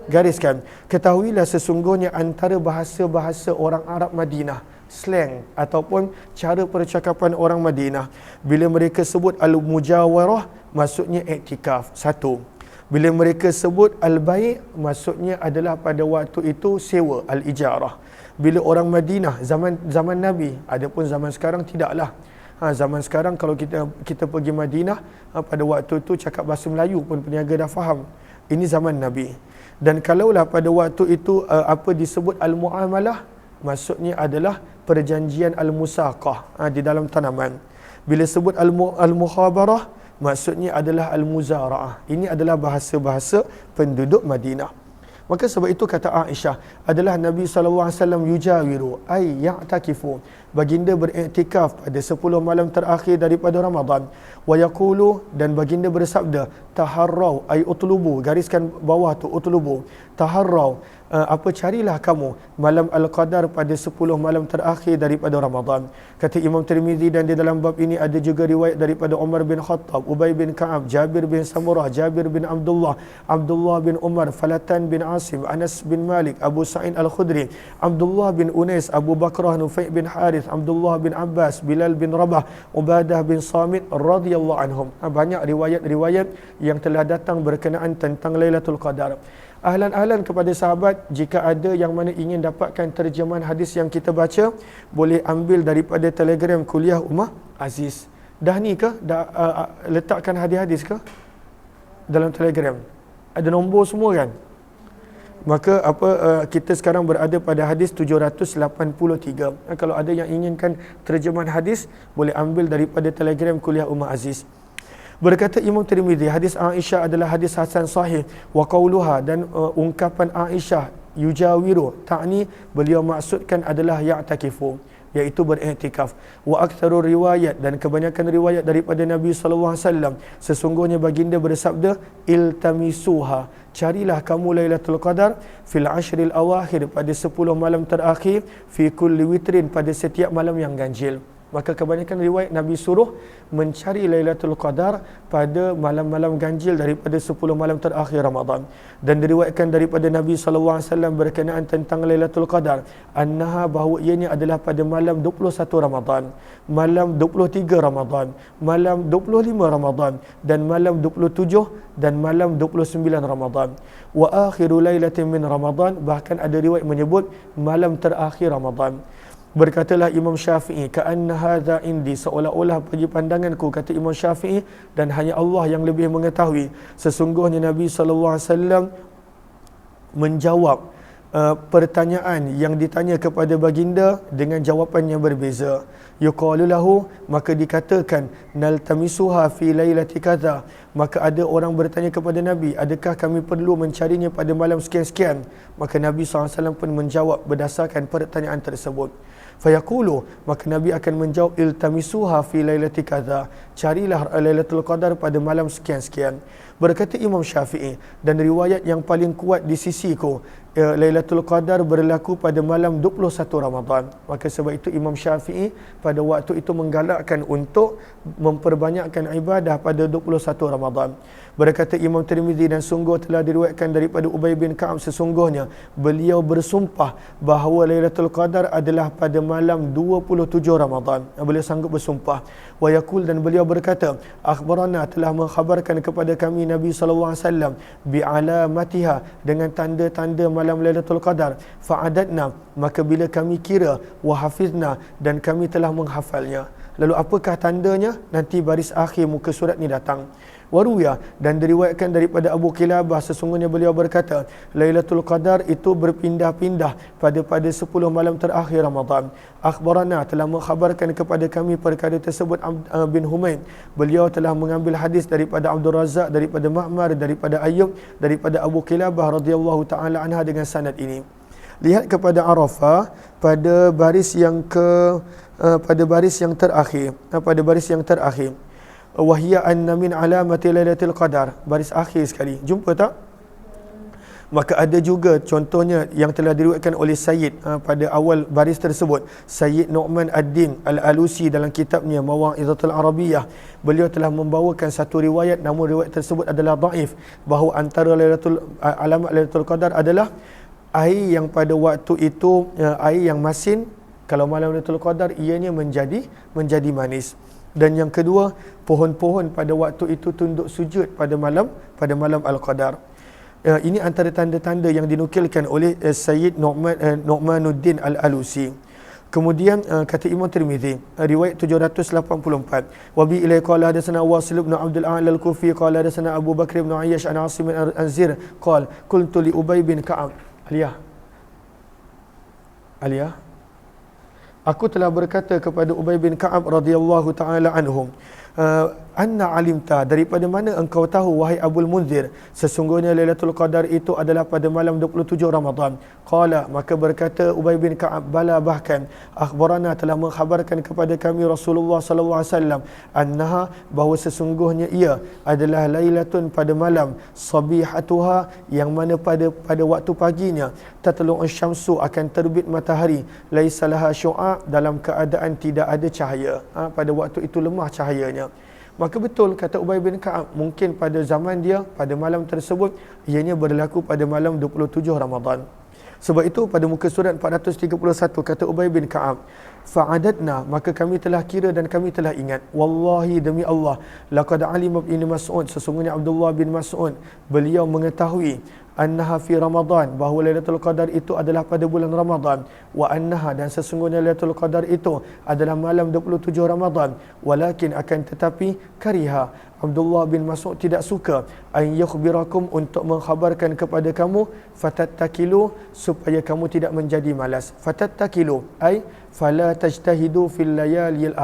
Gariskan. Ketahuilah sesungguhnya antara bahasa-bahasa orang Arab Madinah, slang ataupun cara percakapan orang Madinah, bila mereka sebut al-mujawarah, maksudnya iktikaf. Satu. Bila mereka sebut al-bai', maksudnya adalah pada waktu itu sewa, al-ijarah. Bila orang Madinah zaman Nabi, adapun zaman sekarang tidaklah. Zaman sekarang kalau kita pergi Madinah, pada waktu itu cakap bahasa Melayu pun peniaga dah faham. Ini zaman Nabi. Dan kalaulah pada waktu itu apa disebut al-muamalah, maksudnya adalah perjanjian al-musaqah di dalam tanaman. Bila sebut al-mukhabarah, maksudnya adalah al-muzara'ah. Ini adalah bahasa-bahasa penduduk Madinah. Maka sebab itu kata Aisyah, adalah Nabi SAW yujawiru, ay ya'takifu, baginda beriktikaf pada 10 malam terakhir daripada Ramadan. Wa yaqulu, dan baginda bersabda, taharrau, ay utlubu, gariskan bawah tu, utlubu, taharrau, carilah kamu malam Al-Qadar pada 10 malam terakhir daripada Ramadan. Kata Imam Tirmizi, dan di dalam bab ini ada juga riwayat daripada Umar bin Khattab, Ubay bin Ka'ab, Jabir bin Samurah, Jabir bin Abdullah, Abdullah bin Umar, Falatan bin Asim, Anas bin Malik, Abu Sa'id Al-Khudri, Abdullah bin Unais, Abu Bakrah, Nufai' bin Harith, Abdullah bin Abbas, Bilal bin Rabah, Ubadah bin Samit radhiyallahu anhum. Banyak riwayat-riwayat yang telah datang berkenaan tentang Lailatul Qadar. Ahlan-ahlan kepada sahabat, jika ada yang mana ingin dapatkan terjemahan hadis yang kita baca, boleh ambil daripada Telegram Kuliah Ummah Aziz. Dah ni ke? Dah letakkan hadis-hadis ke dalam Telegram? Ada nombor semua kan? Maka kita sekarang berada pada hadis 783. Kalau ada yang inginkan terjemahan hadis, boleh ambil daripada Telegram Kuliah Ummah Aziz. Berkata Imam Tirmizi, hadis Aisyah adalah hadis hasan sahih. Wa qauluha, dan ungkapan Aisyah yujawiru, ta'ni, beliau maksudkan adalah ya'takifu, iaitu beriktikaf. Wa aktsaru riwayat, dan kebanyakan riwayat daripada Nabi sallallahu alaihi wasallam, sesungguhnya baginda bersabda, iltamisuha, carilah kamu Lailatul Qadar fil ashril awakhir, pada 10 malam terakhir, fi kulli witrin, pada setiap malam yang ganjil. Maka kebanyakan riwayat Nabi suruh mencari Lailatul Qadar pada malam-malam ganjil daripada 10 malam terakhir Ramadan. Dan diriwayatkan daripada Nabi SAW berkenaan tentang Lailatul Qadar, annaha, bahawa ianya adalah pada malam 21 Ramadan, malam 23 Ramadan, malam 25 Ramadan, dan malam 27 dan malam 29 Ramadan. Wa akhiru lailatin min Ramadan, bahkan ada riwayat menyebut malam terakhir Ramadan. Berkatalah Imam Syafi'i, ka'anna hadza indi, seolah-olah bagi pandanganku, kata Imam Syafi'i, dan hanya Allah yang lebih mengetahui, sesungguhnya Nabi SAW menjawab pertanyaan yang ditanya kepada baginda dengan jawapan yang berbeza. Yuqalu lahu, maka dikatakan, naltamisuha fi lailati kadza, maka ada orang bertanya kepada Nabi, adakah kami perlu mencarinya pada malam sekian-sekian? Maka Nabi SAW pun menjawab berdasarkan pertanyaan tersebut. Fayaqulu, maka Nabi akan menjawab, iltamisuha fi lailati kadza, carilah Lailatul Qadar pada malam sekian-sekian. Berkata Imam Syafi'i, dan riwayat yang paling kuat di sisiku, Lailatul Qadar berlaku pada malam 21 Ramadan. Maka sebab itu Imam Syafi'i pada waktu itu menggalakkan untuk memperbanyakkan ibadah pada 21 Ramadan. Berkata Imam Tirmizi, dan sungguh telah diriwayatkan daripada Ubay bin Ka'ab, sesungguhnya beliau bersumpah bahawa Lailatul Qadar adalah pada malam 27 Ramadan. Beliau sanggup bersumpah. Wa yaqul, dan beliau berkata, akhbarana, telah mengkhabarkan kepada kami Nabi SAW bi'alamatiha, dengan tanda-tanda malam Lailatul Qadar. Fa'adadna, maka bila kami kira, wa hafizna, dan kami telah menghafalnya. Lalu apakah tandanya? Nanti baris akhir muka surat ni datang. Waruya, dan diriwayatkan daripada Abu Kilabah sesungguhnya beliau berkata, Lailatul Qadar itu berpindah-pindah pada 10 malam terakhir Ramadan. Akhbarana, telah mengkhabarkan kepada kami perkara tersebut bin Humaid. Beliau telah mengambil hadis daripada Abdul Razak, daripada Ma'mar, daripada Ayyub, daripada Abu Kilabah radhiyallahu taala anha dengan sanad ini. Lihat kepada Arafah pada baris yang terakhir. Wahya anna min alamati lailatul qadar, baris akhir sekali. Jumpa tak? Maka ada juga contohnya yang telah diriwayatkan oleh Sayyid pada awal baris tersebut, Sayyid Nu'man Ad-Din Al-Alusi dalam kitabnya Mawa'izatul Arabiyah. Beliau telah membawakan satu riwayat, namun riwayat tersebut adalah dhaif, bahawa antara alamat Lailatul Qadar adalah air yang pada waktu itu air yang masin. Kalau malam Lailatul Qadar ianya menjadi manis. Dan yang kedua, pohon-pohon pada waktu itu tunduk sujud pada malam Al-Qadar. Ini antara tanda-tanda yang dinukilkan oleh Sayyid Nu'manuddin Al-Alusi. Kemudian kata Imam Tirmizi, riwayat 784, wa bi ilai qala hadatsana Wasil bin Abdul A'la Al-Kufi qala hadatsana Abu Bakr bin Ayyash an Asim bin Anzir qala qultu li Ubay bin Ka'ab, Aliyah, aku telah berkata kepada Ubay bin Ka'ab radhiyallahu taala anhum, anna alimta, daripada mana engkau tahu wahai Abul Munzir, sesungguhnya Lailatul Qadar itu adalah pada malam 27 Ramadan. Qala, maka berkata Ubay bin Ka'ab, bala, bahkan akhbarana, telah mengkhabarkan kepada kami Rasulullah sallallahu alaihi wasallam, annaha, bahawa sesungguhnya ia adalah lailatun, pada malam, sabihatuha, yang mana pada waktu paginya, tatlu'u syamsu, akan terbit matahari, laisa laha syu'a, dalam keadaan tidak ada cahaya. Pada waktu itu lemah cahayanya. Maka betul kata Ubay bin Ka'ab, mungkin pada zaman dia, pada malam tersebut, ianya berlaku pada malam 27 Ramadan. Sebab itu pada muka surat 431 kata Ubay bin Ka'ab, fa'adadna, maka kami telah kira dan kami telah ingat, wallahi, demi Allah, laqad alima ibn Mas'ud, sesungguhnya Abdullah bin Mas'ud, beliau mengetahui, annaha fi Ramadan, bahawa Lailatul Qadar itu adalah pada bulan Ramadan, wa annaha, dan sesungguhnya Lailatul Qadar itu adalah malam 27 Ramadan, walakin, akan tetapi, kariha, Abdullah bin Mas'ud tidak suka, an yukhbirakum, untuk mengkhabarkan kepada kamu, fatattakilu, supaya kamu tidak menjadi malas. Fatattakilu ai fala tajtahidu fil layalil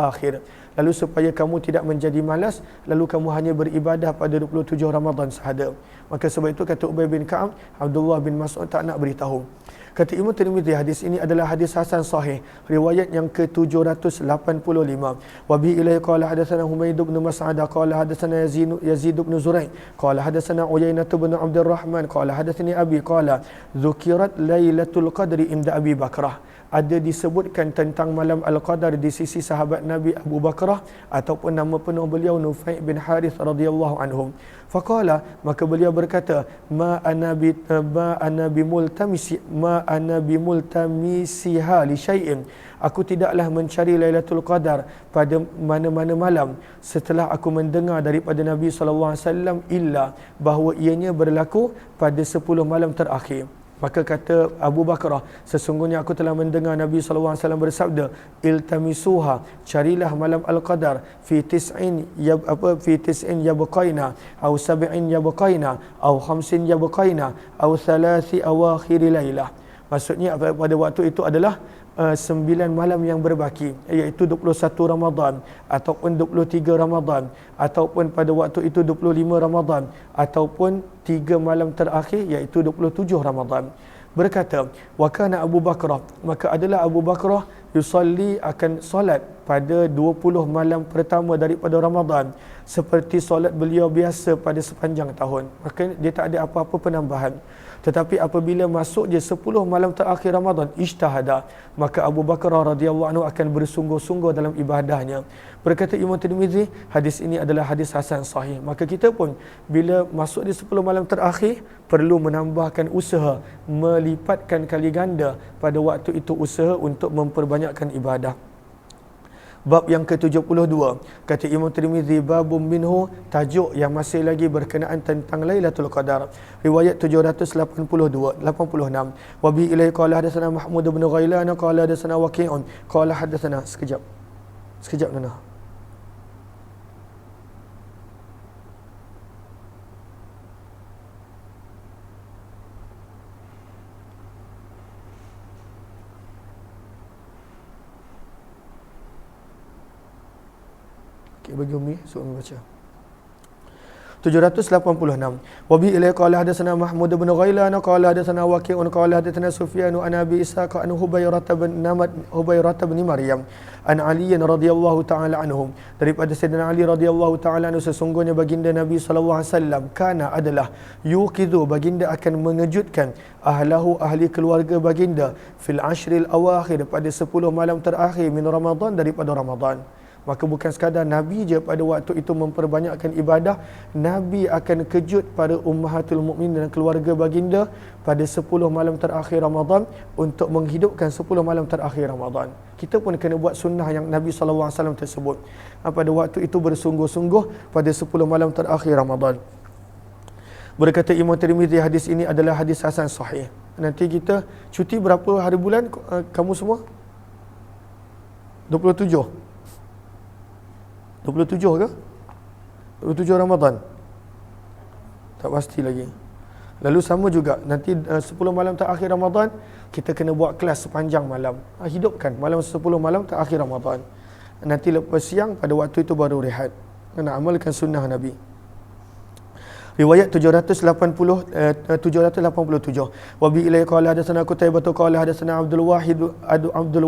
akhir, lalu supaya kamu tidak menjadi malas, lalu kamu hanya beribadah pada 27 Ramadan sahaja. Maka sebab itu kata Ubay bin Ka'ab, Abdullah bin Mas'ud tak nak beritahu. Kata Imam Tirmizi, hadis ini adalah hadis hasan sahih, riwayat yang ke-785. Wa bi ilai qala hadatsana Humaid bin Mas'ad qala hadatsana Yazid bin Zurai qala hadatsana Uyainah bin Abdul Rahman qala hadatsani Abi qala dzukirat Lailatul Qadri inda Abi Bakrah, ada disebutkan tentang malam Al-Qadar di sisi sahabat Nabi Abu Bakrah, ataupun nama penuh beliau Nufai' bin Harith radhiyallahu anhum. Faqala, maka beliau berkata, ma ana bimultamisiha li syai'in, aku tidaklah mencari Lailatul Qadar pada mana-mana malam setelah aku mendengar daripada Nabi sallallahu alaihi wasallam, illa, bahawa ianya berlaku pada 10 malam terakhir. Maka kata Abu Bakrah, sesungguhnya aku telah mendengar Nabi SAW bersabda, iltamisuha, carilah malam Al-Qadar, fi tis'in yabqaina, au sab'in yabqaina, au khamsin yabqaina, au thalathi awakhir lailah. Maksudnya pada waktu itu adalah 9 malam yang berbaki, iaitu 21 Ramadan, ataupun 23 Ramadan, ataupun pada waktu itu 25 Ramadan, ataupun 3 malam terakhir, iaitu 27 Ramadan. Berkata, wa kana Abu Bakrah, maka adalah Abu Bakrah yusalli, akan solat pada 20 malam pertama daripada Ramadan, seperti solat beliau biasa pada sepanjang tahun. Maka dia tak ada apa-apa penambahan. Tetapi apabila masuk je 10 malam terakhir Ramadan, ijtihada, maka Abu Bakrah radhiyallahu anhu akan bersungguh-sungguh dalam ibadahnya. Berkata Imam Tirmizi, hadis ini adalah hadis hasan sahih. Maka kita pun bila masuk di 10 malam terakhir, perlu menambahkan usaha, melipatkan kali ganda pada waktu itu usaha untuk memperbanyakkan ibadah. Bab yang ke-72, kata Imam Tirmizi, babum minhu, tajuk yang masih lagi berkenaan tentang Lailatul Qadar, riwayat 786. Wa bi ilai qala hadatsana Mahmud bin Ghailan qala hadatsana Waqi'un qala hadatsana, sekejap Nana. Okey, bagi Umi, Umi baca. 786. Wabi ilai qala hadatsana Mahmud bin Ghailan qala hadatsana Waqi'un qala hadatsana Sufyan an Abi Ishaq an Hubairah bin Maryam an Ali radhiyallahu taala anhum, daripada Sayyidina Ali radhiyallahu taala anhu, sesungguhnya baginda Nabi sallallahu alaihi wasallam kana adalah yuqidhu, baginda akan mengejutkan ahlahu, ahli keluarga baginda, fil ashril awakhir, pada 10 malam terakhir min Ramadan, daripada Ramadan. Maka bukan sekadar Nabi je pada waktu itu memperbanyakkan ibadah, Nabi akan kejut pada ummahatul mukminin dan keluarga baginda pada 10 malam terakhir Ramadan untuk menghidupkan 10 malam terakhir Ramadan. Kita pun kena buat sunnah yang Nabi SAW tersebut. Pada waktu itu bersungguh-sungguh pada 10 malam terakhir Ramadan. Berkata Imam Tirmizi, hadis ini adalah hadis hasan sahih. Nanti kita cuti berapa hari bulan kamu semua? 27 ke? 27 Ramadan? Tak pasti lagi. Lalu sama juga, nanti 10 malam terakhir Ramadan, kita kena buat kelas sepanjang malam. Hidupkan malam 10 malam terakhir Ramadan. Nanti lepas siang, pada waktu itu baru rehat. Kena amalkan sunnah Nabi. Riwayat 787. Wa bi ilai qala hadatsana Qutaibah qala hadatsana Abdul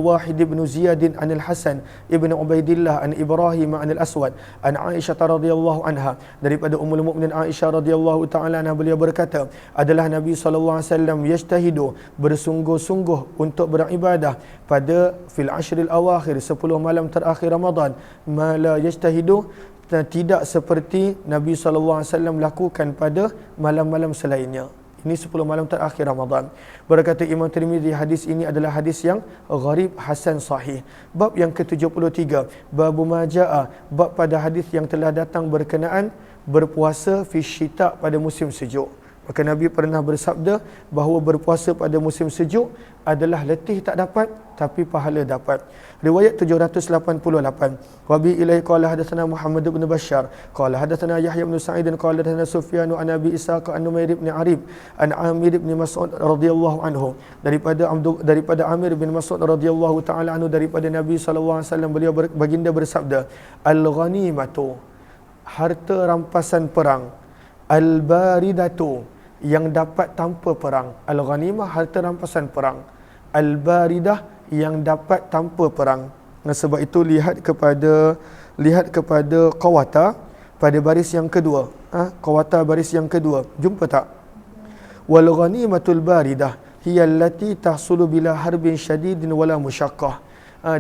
Wahid bin Ziyad an al-Hasan ibn Ubaidillah an Ibrahim an al-Aswad an Aisyah radhiyallahu anha, daripada Ummul Mukminin Aisyah radhiyallahu taala anha, beliau berkata, adalah Nabi sallallahu alaihi wasallam yajtahidu, bersungguh-sungguh untuk beribadah pada fil ashril awakhir, 10 malam terakhir Ramadan, ma la yajtahidu, tidak seperti Nabi SAW lakukan pada malam-malam selainnya. Ini 10 malam terakhir Ramadan. Berkata Imam Tirmizi, hadis ini adalah hadis yang gharib hasan sahih. Bab yang ke-73, Babu Majaa, bab pada hadis yang telah datang berkenaan berpuasa fi syita, pada musim sejuk. Maka Nabi pernah bersabda bahawa berpuasa pada musim sejuk adalah letih tak dapat, tapi pahala dapat. Riwayat 788. Wabi ilai qala hadatsana Muhammad bin Bashar qala hadatsana Yahya bin Sa'id qala hadatsana Sufyan an Abi Ishaq an Numair bin Arib an Amir bin Mas'ud radhiyallahu anhu, daripada Amir bin Mas'ud radhiyallahu taala anhu, daripada Nabi sallallahu alaihi wasallam, beliau baginda bersabda, al-ghanimatu, harta rampasan perang, al-baridatu, yang dapat tanpa perang. Al-ghanimah, harta rampasan perang. Al-baridah, yang dapat tanpa perang. Nah, sebab itu lihat kepada qawata pada baris yang kedua. Qawata baris yang kedua. Jumpa tak? Wal ghanimatul baridah hiya allati tahsulu bila harbin syadidin wala musyaqqah.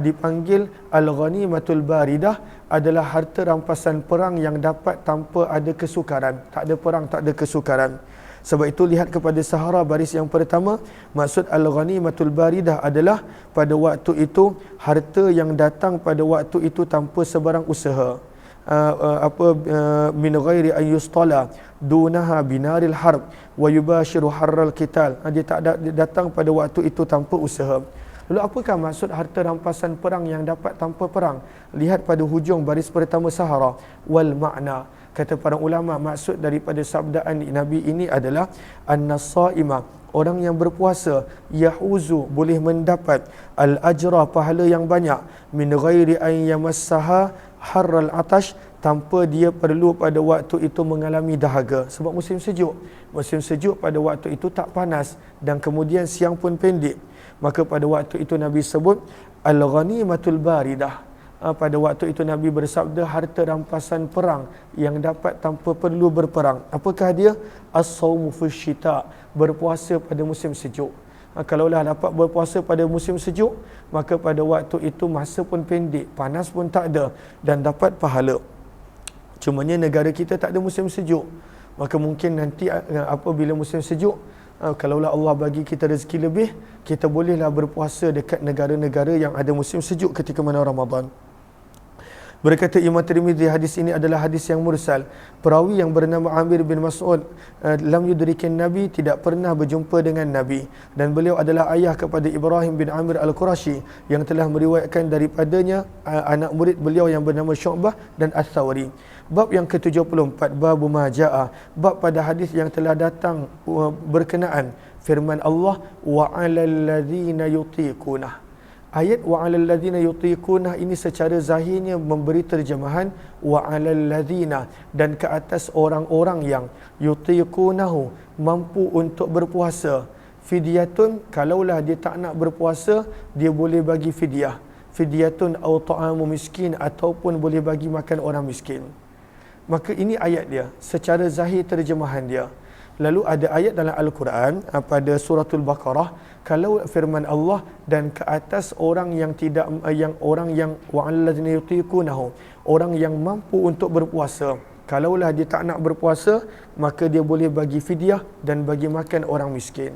Dipanggil al-ghanimatul baridah adalah harta rampasan perang yang dapat tanpa ada kesukaran. Tak ada perang, tak ada kesukaran. Sebab itu lihat kepada Sahara baris yang pertama, maksud al-ghanimatul baridah adalah pada waktu itu harta yang datang pada waktu itu tanpa sebarang usaha. Min ghairi an yustala dunaha binaril harb wa yubashiru harral qital. Dia tak datang pada waktu itu tanpa usaha. Lalu apakah maksud harta rampasan perang yang dapat tanpa perang? Lihat pada hujung baris pertama Sahara, wal makna. Kata para ulama, maksud daripada sabdaan Nabi ini adalah an-nasaima, orang yang berpuasa, yahuzu, boleh mendapat al-ajra, pahala yang banyak, min ghairi an yamassaha harral atash, tanpa dia perlu pada waktu itu mengalami dahaga. Sebab musim sejuk. Musim sejuk pada waktu itu tak panas dan kemudian siang pun pendek. Maka pada waktu itu Nabi sebut al-ghanimatul baridah. Pada waktu itu Nabi bersabda harta rampasan perang yang dapat tanpa perlu berperang. Apakah dia? As-sawmu fisyita, berpuasa pada musim sejuk. Kalaulah dapat berpuasa pada musim sejuk, maka pada waktu itu masa pun pendek, panas pun tak ada dan dapat pahala. Cumanya negara kita tak ada musim sejuk. Maka mungkin nanti apabila musim sejuk, kalaulah Allah bagi kita rezeki lebih, kita bolehlah berpuasa dekat negara-negara yang ada musim sejuk ketika mana Ramadan. Berkata Imam Tirmizi, hadis ini adalah hadis yang mursal. Perawi yang bernama Amir bin Mas'ud lam yudrikin Nabi, tidak pernah berjumpa dengan Nabi, dan beliau adalah ayah kepada Ibrahim bin Amir Al-Qurashi yang telah meriwayatkan daripadanya anak murid beliau yang bernama Syu'bah dan Ats-Tsawri. Bab yang ke-74, Babu Majaa, bab pada hadis yang telah datang berkenaan firman Allah, wa 'alal ladzina yutiqunah, Ayat wa 'alal ladzina yutiquna ini secara zahirnya memberi terjemahan wa 'alal ladzina, dan ke atas orang-orang yang yutiqunahu mampu untuk berpuasa. Fidyatun, kalaulah dia tak nak berpuasa, dia boleh bagi fidyah. Fidyatun au ta'amu miskin, ataupun boleh bagi makan orang miskin. Maka ini ayat dia, secara zahir terjemahan dia. Lalu ada ayat dalam Al-Quran pada suratul Baqarah, kalau firman Allah, dan ke atas orang yang tidak orang yang wa'alladzina yutiqunahu, orang yang mampu untuk berpuasa. Kalaulah dia tak nak berpuasa, maka dia boleh bagi fidyah dan bagi makan orang miskin.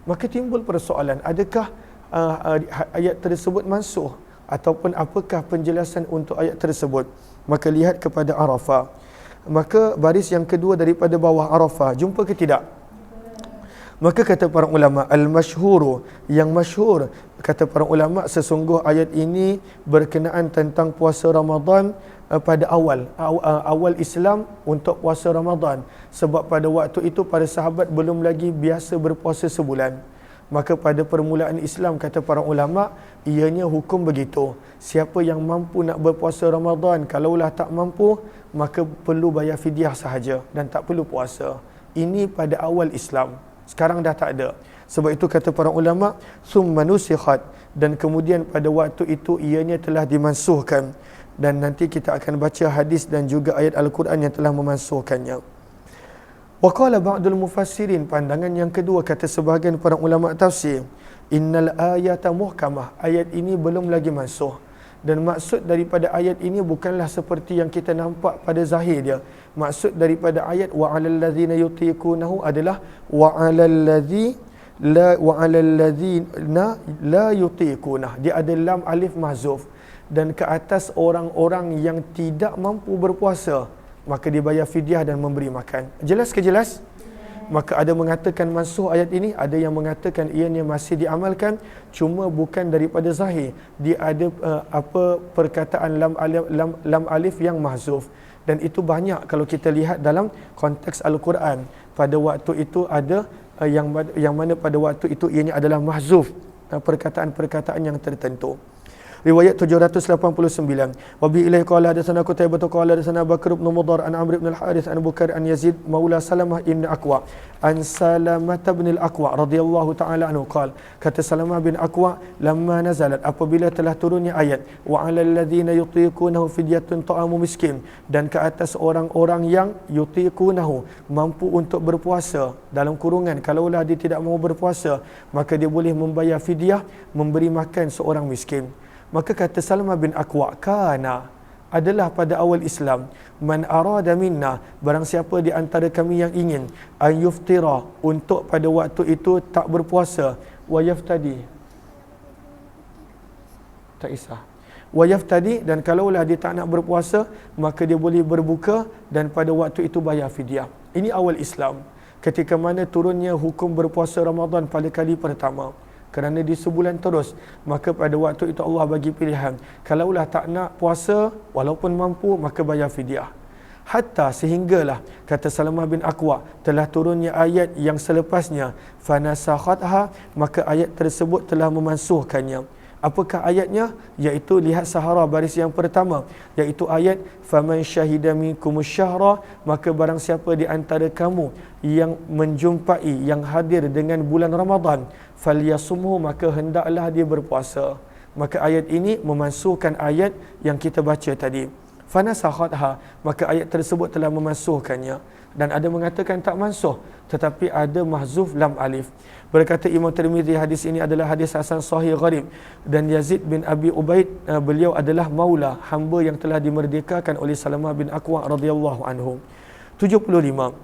Maka timbul persoalan, adakah ayat tersebut mansukh ataupun apakah penjelasan untuk ayat tersebut? Maka lihat kepada Arafah. Maka baris yang kedua daripada bawah Arafah, jumpa ke tidak? Maka kata para ulama, al-masyhuru, yang masyhur, kata para ulama, sesungguh ayat ini berkenaan tentang puasa Ramadan pada awal Islam, untuk puasa Ramadan. Sebab pada waktu itu para sahabat belum lagi biasa berpuasa sebulan. Maka pada permulaan Islam, kata para ulama, ianya hukum begitu. Siapa yang mampu nak berpuasa Ramadan, kalaulah tak mampu, maka perlu bayar fidyah sahaja dan tak perlu puasa. Ini pada awal Islam. Sekarang dah tak ada. Sebab itu kata para ulama, summa nusikhat, dan kemudian pada waktu itu ianya telah dimansuhkan. Dan nanti kita akan baca hadis dan juga ayat Al-Quran yang telah memansuhkannya. Wa qala ba'dul mufassirin, pandangan yang kedua kata sebahagian para ulama tafsir, innal ayata muhkamah, ayat ini belum lagi mansuh. Dan maksud daripada ayat ini bukanlah seperti yang kita nampak pada zahir dia. Maksud daripada ayat wa 'alal ladzina yutiqunahu adalah wa 'alal ladzina la yutiqunah. Dia ada lam alif mahzuf, dan ke atas orang-orang yang tidak mampu berpuasa, maka dia bayar fidyah dan memberi makan. Jelas ke jelas? Maka ada mengatakan mansuh ayat ini, ada yang mengatakan ianya masih diamalkan, cuma bukan daripada zahir. Dia ada perkataan lam alif yang mahzuf, dan itu banyak kalau kita lihat dalam konteks Al-Quran. Pada waktu itu ada yang mana pada waktu itu ianya adalah mahzuf, perkataan-perkataan yang tertentu. Riwayat 789. Wa bi ilaihi qala hadatsana Qutaibah qala hadatsana Bakr bin Mudhar an Amr bin al-Harith an Bukair an Yazid maula Salamah bin Aqwa an Salamah bin al-Aqwa radhiyallahu taala anhu qala, kata Salamah bin Aqwa, lamma nazalat, apabila telah turunnya ayat wa 'alal ladzina yutiqunahu fidyatun ta'amu miskin, dan ke atas orang-orang yang yutiqunahu mampu untuk berpuasa, dalam kurungan kalaulah dia tidak mahu berpuasa, maka dia boleh membayar fidyah, memberi makan seorang miskin. Maka kata Salamah bin Aqwa, kana, adalah pada awal Islam, man arada minna, barang siapa di antara kami yang ingin, an yuftira, untuk pada waktu itu tak berpuasa, wa yaftadi, tak isah, wa yaftadi, dan kalaulah dia tak nak berpuasa, maka dia boleh berbuka dan pada waktu itu bayar fidyah. Ini awal Islam, ketika mana turunnya hukum berpuasa Ramadan pada kali pertama. Kerana di sebulan terus, maka pada waktu itu Allah bagi pilihan, kalaulah tak nak puasa walaupun mampu, maka bayar fidyah. Hatta sehinggalah, kata Salamah bin Aqwa, telah turunnya ayat yang selepasnya, fanasakhatha, maka ayat tersebut telah memansuhkannya. Apakah ayatnya? Iaitu lihat sahara baris yang pertama, iaitu ayat faman syahida minkumus syahra, maka barang siapa di antara kamu yang menjumpai, yang hadir dengan bulan Ramadan, falyasumhu, maka hendaklah dia berpuasa. Maka ayat ini memansuhkan ayat yang kita baca tadi. Fanasakhatha, maka ayat tersebut telah memansuhkannya. Dan ada mengatakan tak mansuh, tetapi ada mahzuf lam alif. Berkata Imam Tirmizi, hadis ini adalah hadis hasan sahih gharib. Dan Yazid bin Abi Ubaid, beliau adalah maula, hamba yang telah dimerdekakan oleh Salamah bin Aqwa radhiyallahu anhu. 75.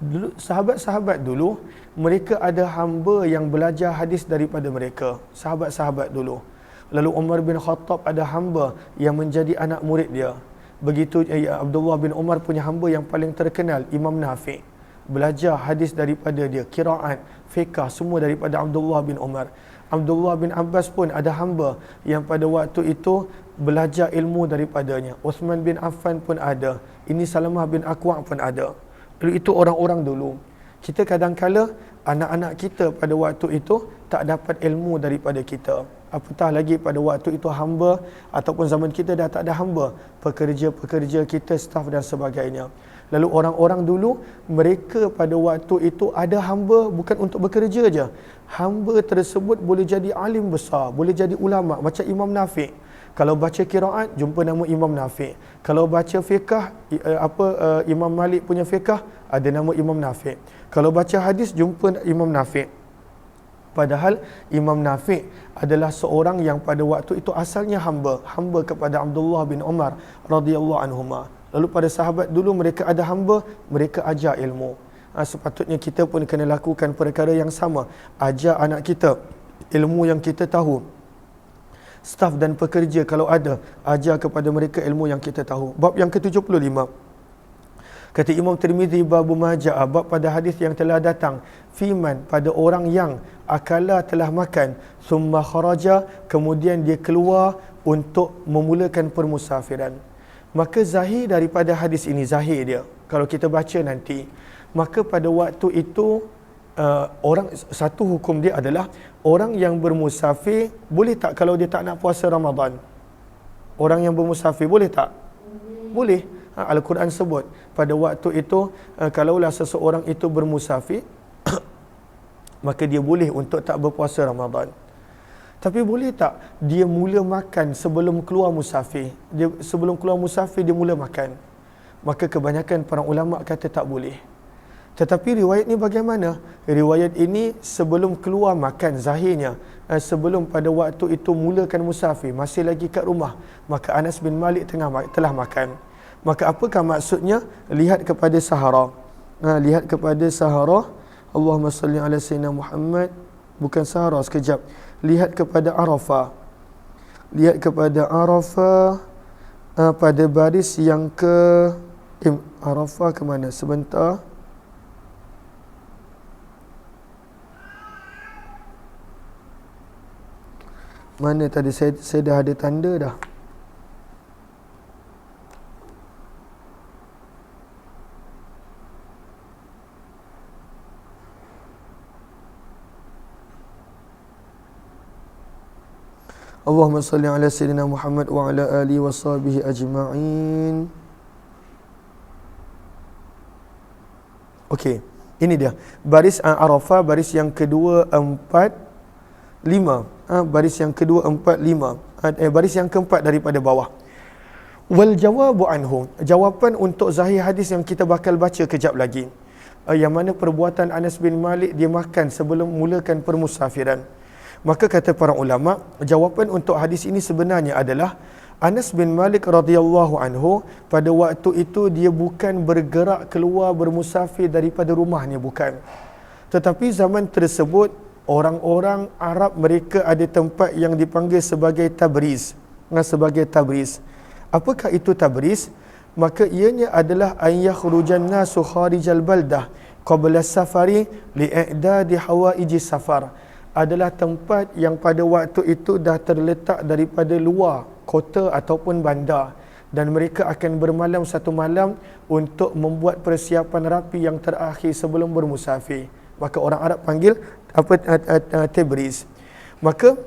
Dulu, sahabat-sahabat dulu, mereka ada hamba yang belajar hadis daripada mereka. Sahabat-sahabat dulu. Lalu Umar bin Khattab ada hamba yang menjadi anak murid dia. Begitu Abdullah bin Umar punya hamba yang paling terkenal, Imam Nafi', belajar hadis daripada dia, qiraat, fiqh, semua daripada Abdullah bin Umar. Abdullah bin Abbas pun ada hamba yang pada waktu itu belajar ilmu daripadanya. Uthman bin Affan pun ada. Ini Salamah bin Aqwa pun ada. Lalu itu orang-orang dulu. Kita kadang-kala anak-anak kita pada waktu itu tak dapat ilmu daripada kita. apatah lagi pada waktu itu hamba, ataupun zaman kita dah tak ada hamba, pekerja-pekerja kita, staf dan sebagainya. Lalu orang-orang dulu, mereka pada waktu itu ada hamba bukan untuk bekerja je. Hamba tersebut boleh jadi alim besar, boleh jadi ulama, macam Imam Nafi'. Kalau baca qiraat, jumpa nama Imam Nafi'. Kalau baca fiqh, Imam Malik punya fiqh, ada nama Imam Nafi'. Kalau baca hadis, jumpa Imam Nafi'. Padahal Imam Nafi' adalah seorang yang pada waktu itu asalnya hamba kepada Abdullah bin Umar radhiyallahu anhuma. Lalu pada sahabat dulu mereka ada hamba, mereka ajar ilmu. Sepatutnya kita pun kena lakukan perkara yang sama. Ajar anak kita ilmu yang kita tahu. Staf dan pekerja kalau ada, ajar kepada mereka ilmu yang kita tahu. Bab yang ke-75. Kata Imam Tirmizi, babu majaa, bab pada hadis yang telah datang, fiman, pada orang yang akala telah makan, summa kharaja, kemudian dia keluar untuk memulakan permusafiran. Maka zahir daripada hadis ini, zahir dia, kalau kita baca nanti, maka pada waktu itu orang, satu hukum dia adalah orang yang bermusafir boleh tak kalau dia tak nak puasa Ramadan? Orang yang bermusafir boleh tak? Boleh. Al-Quran sebut pada waktu itu kalaulah seseorang itu bermusafir maka dia boleh untuk tak berpuasa Ramadan. Tapi boleh tak dia mula makan sebelum keluar musafir? Sebelum keluar musafir dia mula makan. Maka kebanyakan para ulama kata tak boleh. Tetapi riwayat ni bagaimana? Riwayat ini sebelum keluar makan, zahirnya sebelum pada waktu itu mulakan musafir, masih lagi kat rumah, maka Anas bin Malik telah makan. Maka apakah maksudnya? Lihat kepada Sahara. Lihat kepada Sahara. Allahumma salli ala sayyidina Muhammad. Bukan Sahara, sekejap. Lihat kepada Arafah. Lihat kepada Arafah pada baris yang ke... Arafah ke mana? Sebentar. Mana tadi? Saya dah ada tanda dah. Allahumma salli ala sayyidina Muhammad wa ala alihi wa sahbihi ajma'in. Okey, ini dia. Baris Arafah, baris yang kedua, 4, 5. Baris yang kedua, 4, 5. Baris yang keempat daripada bawah. Wal jawabu anhu. Jawapan untuk zahir hadis yang kita bakal baca kejap lagi. Yang mana perbuatan Anas bin Malik dia makan sebelum mulakan permusafiran. Maka kata para ulama, jawapan untuk hadis ini sebenarnya adalah Anas bin Malik radhiyallahu anhu pada waktu itu dia bukan bergerak keluar bermusafir daripada rumahnya, bukan. Tetapi zaman tersebut orang-orang Arab mereka ada tempat yang dipanggil sebagai Tabriz. Sebagai Tabriz. Apakah itu Tabriz? Maka ianya adalah an yakhrujan nasu kharijal baldah qabla safari li'idadi hawaiji safar. Adalah tempat yang pada waktu itu dah terletak daripada luar kota ataupun bandar, dan mereka akan bermalam satu malam untuk membuat persiapan rapi yang terakhir sebelum bermusafir. Maka orang Arab panggil Tabriz. Maka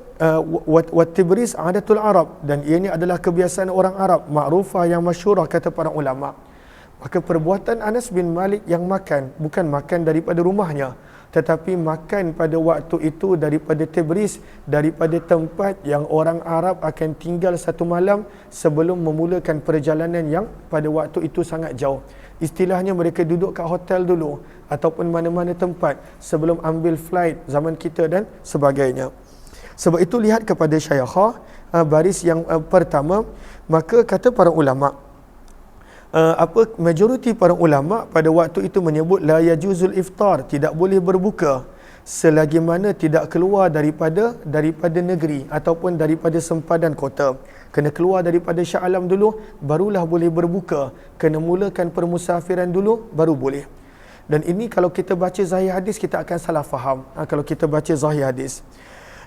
wa Tabriz adatul Arab, dan ini adalah kebiasaan orang Arab makrufah yang masyhurah kata para ulama. Maka perbuatan Anas bin Malik yang makan bukan makan daripada rumahnya, tetapi makan pada waktu itu daripada Tabriz, daripada tempat yang orang Arab akan tinggal satu malam sebelum memulakan perjalanan yang pada waktu itu sangat jauh. Istilahnya mereka duduk kat hotel dulu ataupun mana-mana tempat sebelum ambil flight zaman kita dan sebagainya. Sebab itu lihat kepada Syayakhah, baris yang pertama, maka kata para ulama, majoriti para ulama pada waktu itu menyebut la yajuzul iftar, tidak boleh berbuka selagi mana tidak keluar daripada negeri ataupun daripada sempadan kota. Kena keluar daripada Shah Alam dulu barulah boleh berbuka. Kena mulakan permusafiran dulu baru boleh. Dan ini kalau kita baca zahir hadis kita akan salah faham kalau kita baca zahir hadis.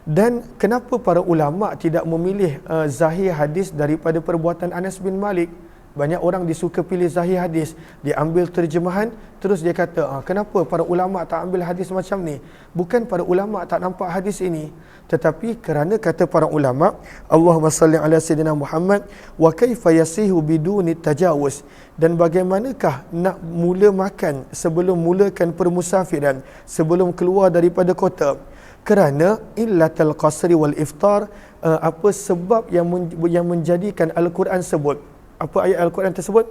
Dan kenapa para ulama tidak memilih zahir hadis daripada perbuatan Anas bin Malik? Banyak orang disuka pilih zahir hadis, dia ambil terjemahan, terus dia kata, kenapa para ulama tak ambil hadis macam ni? Bukan para ulama tak nampak hadis ini, tetapi kerana kata para ulama, Allahumma salli ala sayyidina Muhammad, wa kaifa yasihu biduni tajawuz, dan bagaimanakah nak mula makan sebelum mulakan permusafiran, sebelum keluar daripada kota? Kerana illatal qasri wal iftar, apa sebab yang menjadikan Al-Quran sebut. Apa ayat Al-Quran tersebut?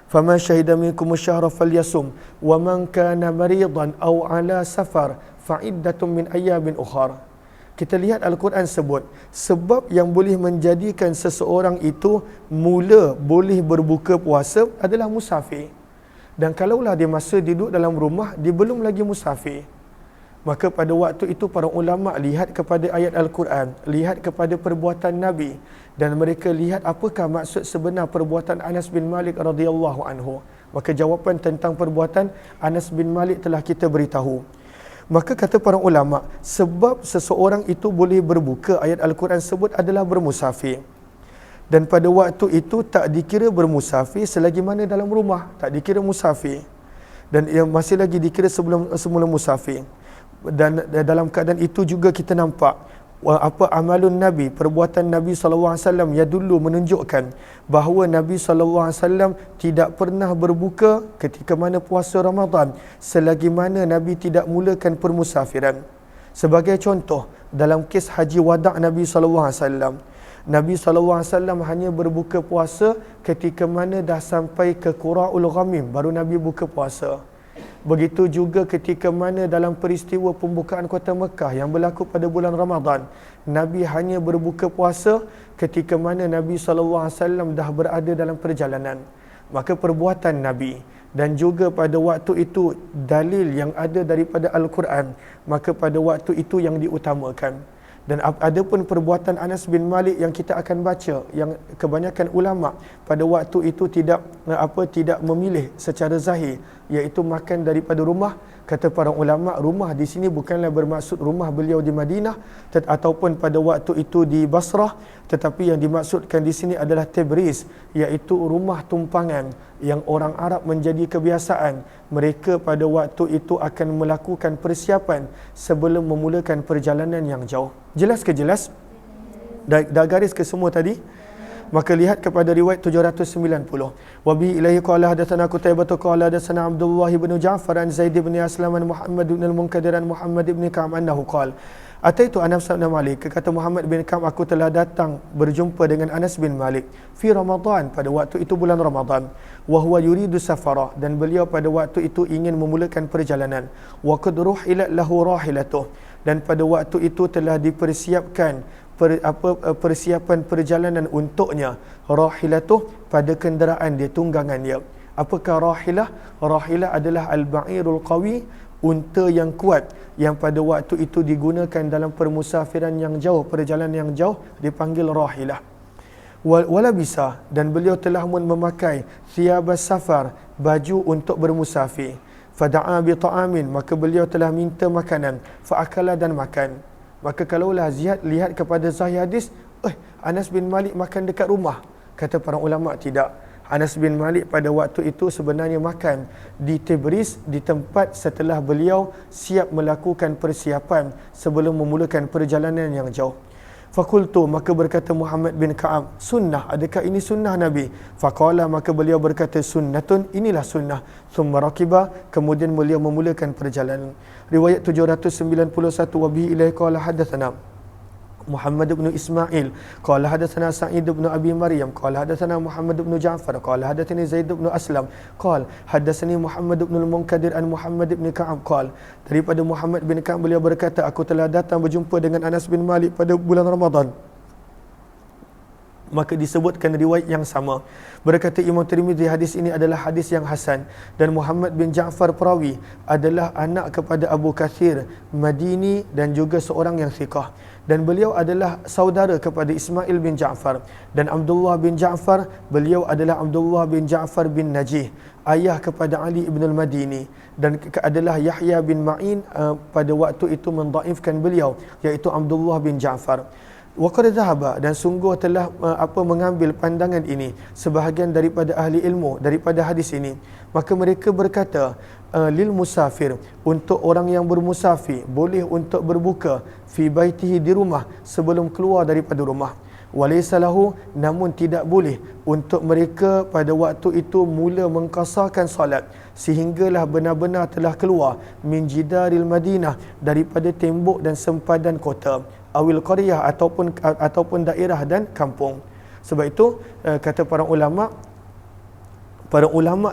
Faman syahida minkum asyhara falyasum wa man kana maridan aw ala safar fa iddatun min ayyamin ukhra. Kita lihat Al-Quran sebut sebab yang boleh menjadikan seseorang itu mula boleh berbuka puasa adalah musafir. Dan kalaulah dia masa duduk dalam rumah, dia belum lagi musafir, maka pada waktu itu para ulama lihat kepada ayat Al-Quran, lihat kepada perbuatan Nabi, dan mereka lihat apakah maksud sebenar perbuatan Anas bin Malik radhiyallahu anhu. Maka jawapan tentang perbuatan Anas bin Malik telah kita beritahu. Maka kata para ulama, sebab seseorang itu boleh berbuka, ayat Al-Quran sebut adalah bermusafir. Dan pada waktu itu tak dikira bermusafir selagi mana dalam rumah, tak dikira musafir. Dan yang masih lagi dikira semula musafir. Dan dalam keadaan itu juga kita nampak apa amalun Nabi, perbuatan Nabi SAW ya dulu menunjukkan bahawa Nabi SAW tidak pernah berbuka ketika mana puasa Ramadan selagi mana Nabi tidak mulakan permusafiran. Sebagai contoh, dalam kes haji wada' Nabi SAW, Nabi SAW hanya berbuka puasa ketika mana dah sampai ke Qura'ul Ghamim, baru Nabi buka puasa. Begitu juga ketika mana dalam peristiwa pembukaan kota Mekah yang berlaku pada bulan Ramadan, Nabi hanya berbuka puasa ketika mana Nabi SAW dah berada dalam perjalanan. Maka perbuatan Nabi dan juga pada waktu itu dalil yang ada daripada Al-Quran, maka pada waktu itu yang diutamakan. Dan ada pun perbuatan Anas bin Malik yang kita akan baca, yang kebanyakan ulama pada waktu itu tidak memilih secara zahir, iaitu makan daripada rumah. Kata para ulama, rumah di sini bukanlah bermaksud rumah beliau di Madinah ataupun pada waktu itu di Basrah, tetapi yang dimaksudkan di sini adalah Tabriz, iaitu rumah tumpangan yang orang Arab menjadi kebiasaan. Mereka pada waktu itu akan melakukan persiapan sebelum memulakan perjalanan yang jauh. Jelas ke jelas? Dah garis ke semua tadi? Maka lihat kepada riwayat 790. Wa bi ilaihi qala hadatsana Qutaibah qala hadatsana Abdullah bin Ja'far an Zaid bin Aslam an Muhammad bin al-Munkadir an Muhammad bin Ka'ab annahu qala Ataitu Anas bin Malik, kata Muhammad bin Ka'ab, aku telah datang berjumpa dengan Anas bin Malik fi Ramadan, pada waktu itu bulan Ramadan, wa huwa yuridu safara, dan beliau pada waktu itu ingin memulakan perjalanan, wa qad ruhilat lahu rahilatuh, dan pada waktu itu telah dipersiapkan persiapan perjalanan untuknya, rahilatuh, pada kenderaan dia, tunggangan dia. Apakah rahilah? Rahilah adalah al-ba'irul qawi, unta yang kuat, yang pada waktu itu digunakan dalam permusafiran yang jauh, perjalanan yang jauh, dipanggil rahilah. Wala bisa, dan beliau telah memakai thiyabas safar, baju untuk bermusafir. Fada'a bi ta'amin, maka beliau telah minta makanan, fa'akala, dan makan. Maka kalaulah lihat kepada zahir hadis, Anas bin Malik makan dekat rumah, kata para ulama tidak. Anas bin Malik pada waktu itu sebenarnya makan di Tabriz, di tempat setelah beliau siap melakukan persiapan sebelum memulakan perjalanan yang jauh. Fakultu, maka berkata Muhammad bin Ka'ab, sunnah, adakah ini sunnah Nabi? Faqala, maka beliau berkata, sunnatun, inilah sunnah. Thumma rakiba, kemudian beliau memulakan perjalanan. Riwayat 791, wa bihi ilaihi qala hadatsana Muhammad bin Ismail qala hadatsana Sa'id bin Abi Maryam qala hadatsana Muhammad bin Ja'far qala hadatsani Zaid bin Aslam qala hadatsani Muhammad bin al-Munkadir an Muhammad bin Ka'ab qala, daripada Muhammad bin Ka'ab beliau berkata, aku telah datang berjumpa dengan Anas bin Malik pada bulan Ramadan. Maka disebutkan riwayat yang sama. Berkata Imam Tirmizi, hadis ini adalah hadis yang hasan, dan Muhammad bin Ja'far perawi adalah anak kepada Abu Kathir Madini dan juga seorang yang thiqah, dan beliau adalah saudara kepada Ismail bin Ja'far, dan Abdullah bin Ja'far, beliau adalah Abdullah bin Ja'far bin Najih, ayah kepada Ali ibn al-Madini, dan adalah Yahya bin Ma'in pada waktu itu mendhaifkan beliau, iaitu Abdullah bin Ja'far. Wa qad dhahaba, dan sungguh telah mengambil pandangan ini sebahagian daripada ahli ilmu daripada hadis ini. Maka mereka berkata, lil musafir, untuk orang yang bermusafir boleh untuk berbuka fi baitihi, di rumah sebelum keluar daripada rumah. Walaysa lahu, namun tidak boleh untuk mereka pada waktu itu mula mengqasarkan salat sehinggalah benar-benar telah keluar min jidaril Madinah, daripada tembok dan sempadan kota, awil qaryah, ataupun daerah dan kampung. Sebab itu kata para ulama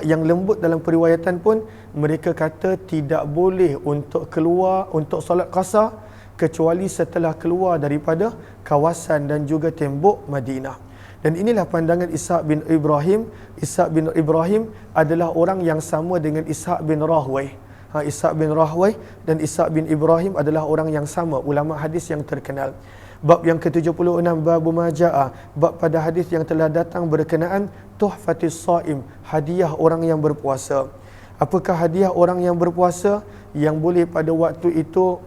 yang lembut dalam periwayatan pun, mereka kata tidak boleh untuk keluar untuk solat qasar kecuali setelah keluar daripada kawasan dan juga tembok Madinah. Dan inilah pandangan Ishaq bin Ibrahim. Ishaq bin Ibrahim adalah orang yang sama dengan Ishaq bin Rahwayh. Ishaq bin Rahwayh dan Ishaq bin Ibrahim adalah orang yang sama, ulama hadis yang terkenal. Bab yang ke-76, bab majaa, bab pada hadis yang telah datang berkenaan tuhfatis saim, hadiah orang yang berpuasa. Apakah hadiah orang yang berpuasa yang boleh pada waktu itu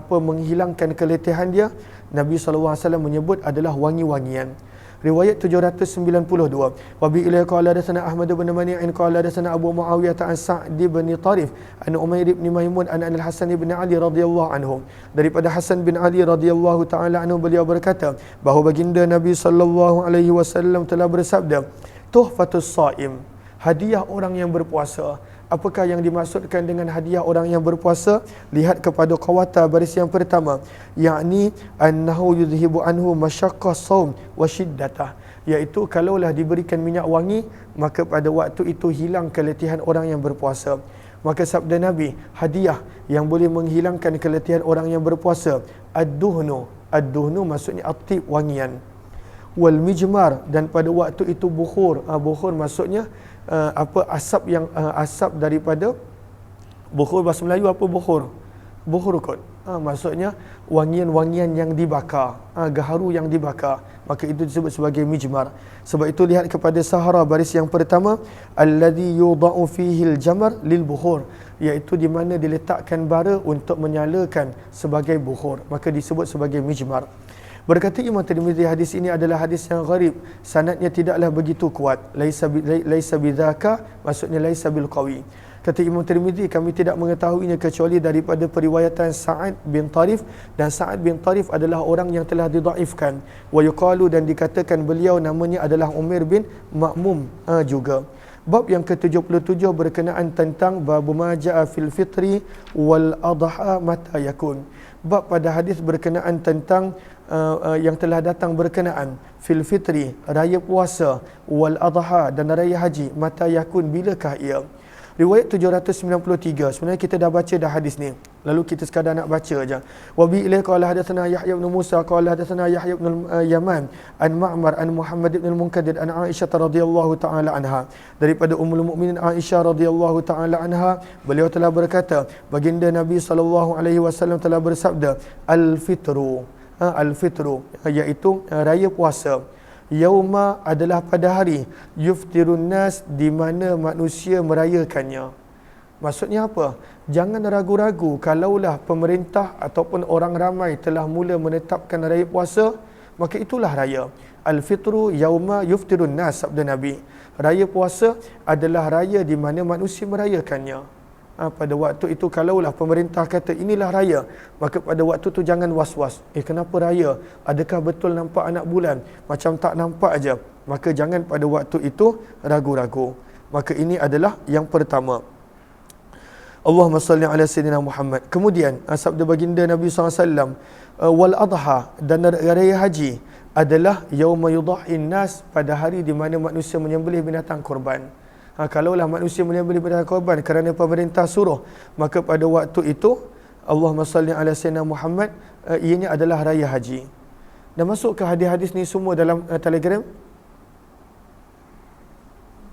menghilangkan keletihan dia? Nabi SAW menyebut adalah wangi-wangian. Riwayat 792. Wa bi ila qala hadatsana Ahmad bin Mani'in qala hadatsana Abu Muawiyah an Sa'd bin Tarif an Umair bin Maimun an Al-Hasan bin Ali radhiyallahu anhu. Daripada Hasan bin Ali radhiyallahu taala anhu, beliau berkata bahawa baginda Nabi sallallahu alaihi wasallam telah bersabda, tuhfatus shaim, hadiah orang yang berpuasa. Apakah yang dimaksudkan dengan hadiah orang yang berpuasa? Lihat kepada qawata baris yang pertama, yakni annahu yudhibu anhu masyaqqah shaum wa shiddatah, iaitu kalaulah diberikan minyak wangi, maka pada waktu itu hilang keletihan orang yang berpuasa. Maka sabda Nabi, hadiah yang boleh menghilangkan keletihan orang yang berpuasa, ad-duhnu, ad-duhnu maksudnya at-tib, wangian, wal mijmar, dan pada waktu itu bukhur. Bukhur maksudnya asap daripada bukhur. Bahasa Melayu apa bukhur? Bukhur kot. Maksudnya wangian-wangian yang dibakar, gaharu yang dibakar, maka itu disebut sebagai mijmar. Sebab itu lihat kepada sahara baris yang pertama, alladhi yudha'u fihi al-jamar lil bukhur, iaitu di mana diletakkan bara untuk menyalakan sebagai bukhur, maka disebut sebagai mijmar. Berkata Imam Tirmizi, hadis ini adalah hadis yang gharib, sanadnya tidaklah begitu kuat. Laisa bidzaka, maksudnya laisa bil qawi. Kata Imam Tirmizi, kami tidak mengetahuinya kecuali daripada periwayatan Sa'ad bin Tarif, dan Sa'ad bin Tarif adalah orang yang telah didhaifkan. Wa yuqalu, dan dikatakan beliau namanya adalah Umair bin Ma'mum juga. Bab yang ke-77 berkenaan tentang bab majaa fil fitri wal adha mata yakun. Bab pada hadis berkenaan tentang yang telah datang berkenaan fil fitri, raya puasa, wal adha, dan raya haji, mata yakun, bilakah ia. Riwayat 793. Sebenarnya kita dah baca dah hadis ni, lalu kita sekadar nak baca aja. Wa bi ilai qala hadatsana Yahya bin Musa qala hadatsana Yahya bin Yaman an Ma'mar an Muhammad bin Munkadir an Aisyah radhiyallahu taala anha. Daripada Ummul Mukminin Aisyah radhiyallahu taala anha, beliau telah berkata, baginda Nabi sallallahu alaihi wasallam telah bersabda, al-fitru, al-fitru iaitu raya puasa, yauma adalah pada hari, yuftirun nas, di mana manusia merayakannya. Maksudnya apa? Jangan ragu-ragu, kalaulah pemerintah ataupun orang ramai telah mula menetapkan raya puasa, maka itulah raya. Al-fitru yauma yuftirun nas, sabda Nabi. Raya puasa adalah raya di mana manusia merayakannya. Pada waktu itu kalaulah pemerintah kata inilah raya, maka pada waktu itu jangan was-was. Kenapa raya? Adakah betul nampak anak bulan? Macam tak nampak aja. Maka jangan pada waktu itu ragu-ragu. Maka ini adalah yang pertama. Allahumma salli ala sayyidina Muhammad. Kemudian sabda baginda Nabi SAW, wal adha, dan raya haji adalah yauma yudha'in nas, pada hari di mana manusia menyembelih binatang korban. Kalaulah manusia menyembelih binatang korban kerana pemerintah suruh, maka pada waktu itu Allahumma salli ala sayyidina Muhammad, ianya adalah raya haji. Dah masuk ke hadis-hadis ni semua dalam Telegram?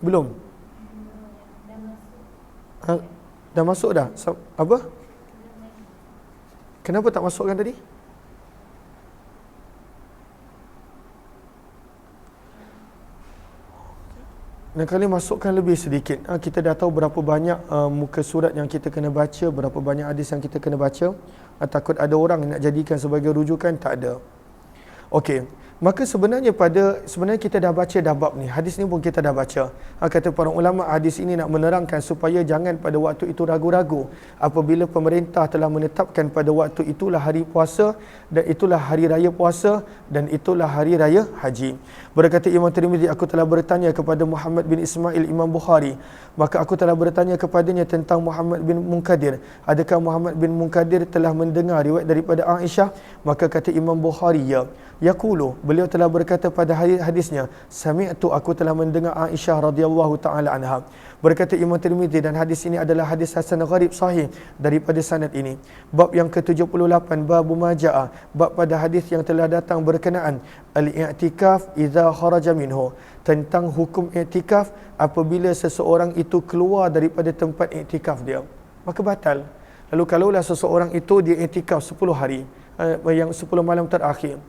Belum? Dah masuk dah? Apa? Kenapa tak masukkan tadi? Dan kali masukkan lebih sedikit. Kita dah tahu berapa banyak muka surat yang kita kena baca, berapa banyak hadis yang kita kena baca. Takut ada orang nak jadikan sebagai rujukan, tak ada. Okey. Maka sebenarnya kita dah baca dah bab ni. Hadis ni pun kita dah baca. Kata para ulama, hadis ini nak menerangkan supaya jangan pada waktu itu ragu-ragu apabila pemerintah telah menetapkan pada waktu itulah hari puasa dan itulah hari raya puasa dan itulah hari raya haji. Berkata Imam Tirmizi, aku telah bertanya kepada Muhammad bin Ismail Imam Bukhari, maka aku telah bertanya kepadanya tentang Muhammad bin Munkadir. Adakah Muhammad bin Munkadir telah mendengar riwayat daripada Aisyah? Maka kata Imam Bukhari, ya. Yaqulu, beliau telah berkata pada hadisnya, sami'tu, aku telah mendengar Aisyah radhiyallahu taala anha. Berkata Imam Tirmizi, dan hadis ini adalah hadis hasan gharib sahih daripada sanad ini. Bab yang ke-78, bab majaa, bab pada hadis yang telah datang berkenaan al-i'tikaf idza kharaja minhu, tentang hukum i'tikaf apabila seseorang itu keluar daripada tempat i'tikaf dia, maka batal. Lalu kalaulah seseorang itu dia i'tikaf 10 hari, yang 10 malam terakhir,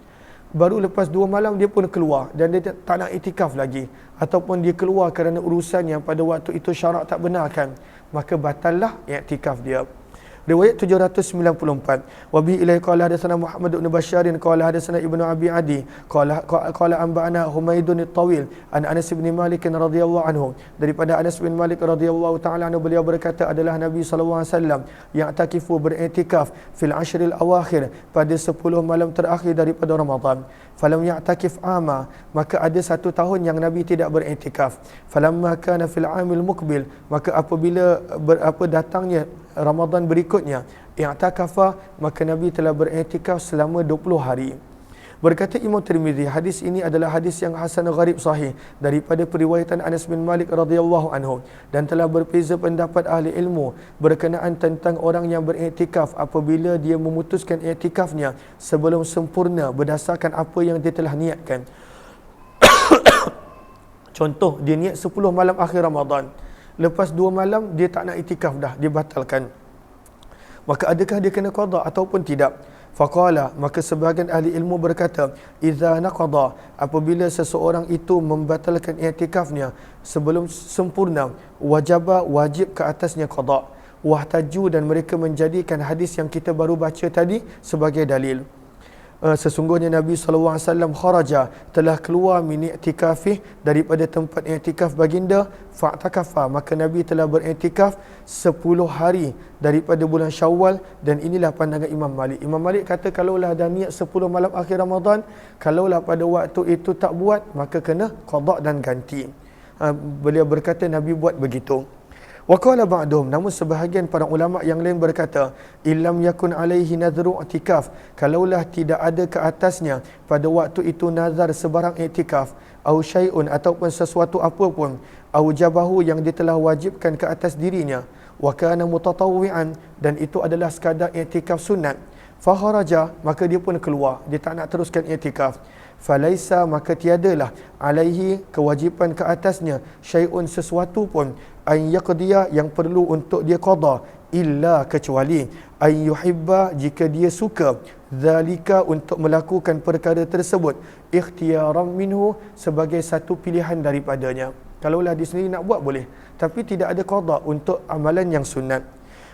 baru lepas 2 malam dia pun keluar dan dia tak nak iktikaf lagi, ataupun dia keluar kerana urusan yang pada waktu itu syarak tak benarkan, maka batallah iktikaf dia. Riwayat 794. Wa bihi ilai qala hadatsana Muhammad bin Bashar qala hadatsana Ibnu Abi Adi qala anba'ana Humaydun at-Tawil an Anas bin Malik radhiyallahu anhu. Daripada Anas bin Malik radhiyallahu taala anhu, beliau berkata, adalah Nabi sallallahu alaihi wasallam yang takifu beriktikaf fil ashril awakhir, pada 10 malam terakhir daripada Ramadan. Falam ya'takif ama, maka ada 1 tahun yang Nabi tidak beriktikaf. Falamma kana fil amil muqbil, maka apabila datangnya Ramadan berikutnya, i'takafa, maka Nabi telah beriktikaf selama 20 hari. Berkata Imam Tirmizi, hadis ini adalah hadis yang hasan gharib sahih daripada periwayatan Anas bin Malik radhiyallahu anhu, dan telah berbeza pendapat ahli ilmu berkenaan tentang orang yang beriktikaf apabila dia memutuskan iktikafnya sebelum sempurna berdasarkan apa yang dia telah niatkan. Contoh, dia niat 10 malam akhir Ramadan, lepas 2 malam dia tak nak iktikaf dah, dia batalkan. Maka adakah dia kena qada ataupun tidak? Faqala, maka sebahagian ahli ilmu berkata, idza naqada, apabila seseorang itu membatalkan i'tikafnya sebelum sempurna, wajib ke atasnya qada. Wahtaju, dan mereka menjadikan hadis yang kita baru baca tadi sebagai dalil. Sesungguhnya Nabi SAW kharaja, telah keluar min i'tikafih, daripada tempat i'tikaf baginda, fa'takafa, maka Nabi telah beriktikaf 10 hari daripada bulan Syawal. Dan inilah pandangan Imam Malik. Imam Malik kata, kalaulah dah niat 10 malam akhir Ramadan, kalaulah pada waktu itu tak buat, maka kena qada dan ganti. Beliau berkata Nabi buat begitu. Wa qala ba'dhum, namun sebahagian para ulama yang lain berkata, illam yakun alaihi nadhru i'tikaf, kalaulah tidak ada ke atasnya pada waktu itu nazar sebarang i'tikaf, au syai'un, ataupun sesuatu apa pun, au jabahu, yang dia telah wajibkan ke atas dirinya, wa kana mutatawwi'an, dan itu adalah sekadar i'tikaf sunat, fa kharaja, maka dia pun keluar, dia tak nak teruskan i'tikaf. Falaisa, maka tiadalah alaihi, kewajipan ke atasnya, syai'un, sesuatu pun, an yaqdiya, yang perlu untuk dia qada, illa, kecuali an yuhibba, jika dia suka, zalika, untuk melakukan perkara tersebut, ikhtiyaran minhu, sebagai satu pilihan daripadanya. Kalaulah dia sendiri nak buat boleh, tapi tidak ada qada untuk amalan yang sunat.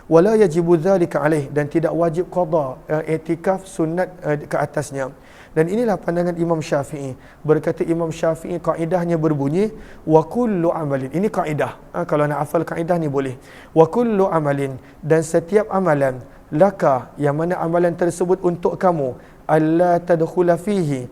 Wala yajibu zalika alaih, dan tidak wajib qada i'tikaf sunat ke atasnya. Dan inilah pandangan Imam Syafi'i. Berkata Imam Syafi'i, kaidahnya berbunyi, wa kullu amalin. Ini kaidah. Kalau nak hafal kaidah ni boleh. Wa kullu amalin, dan setiap amalan, laka, yang mana amalan tersebut untuk kamu, alla tadkhula fihi,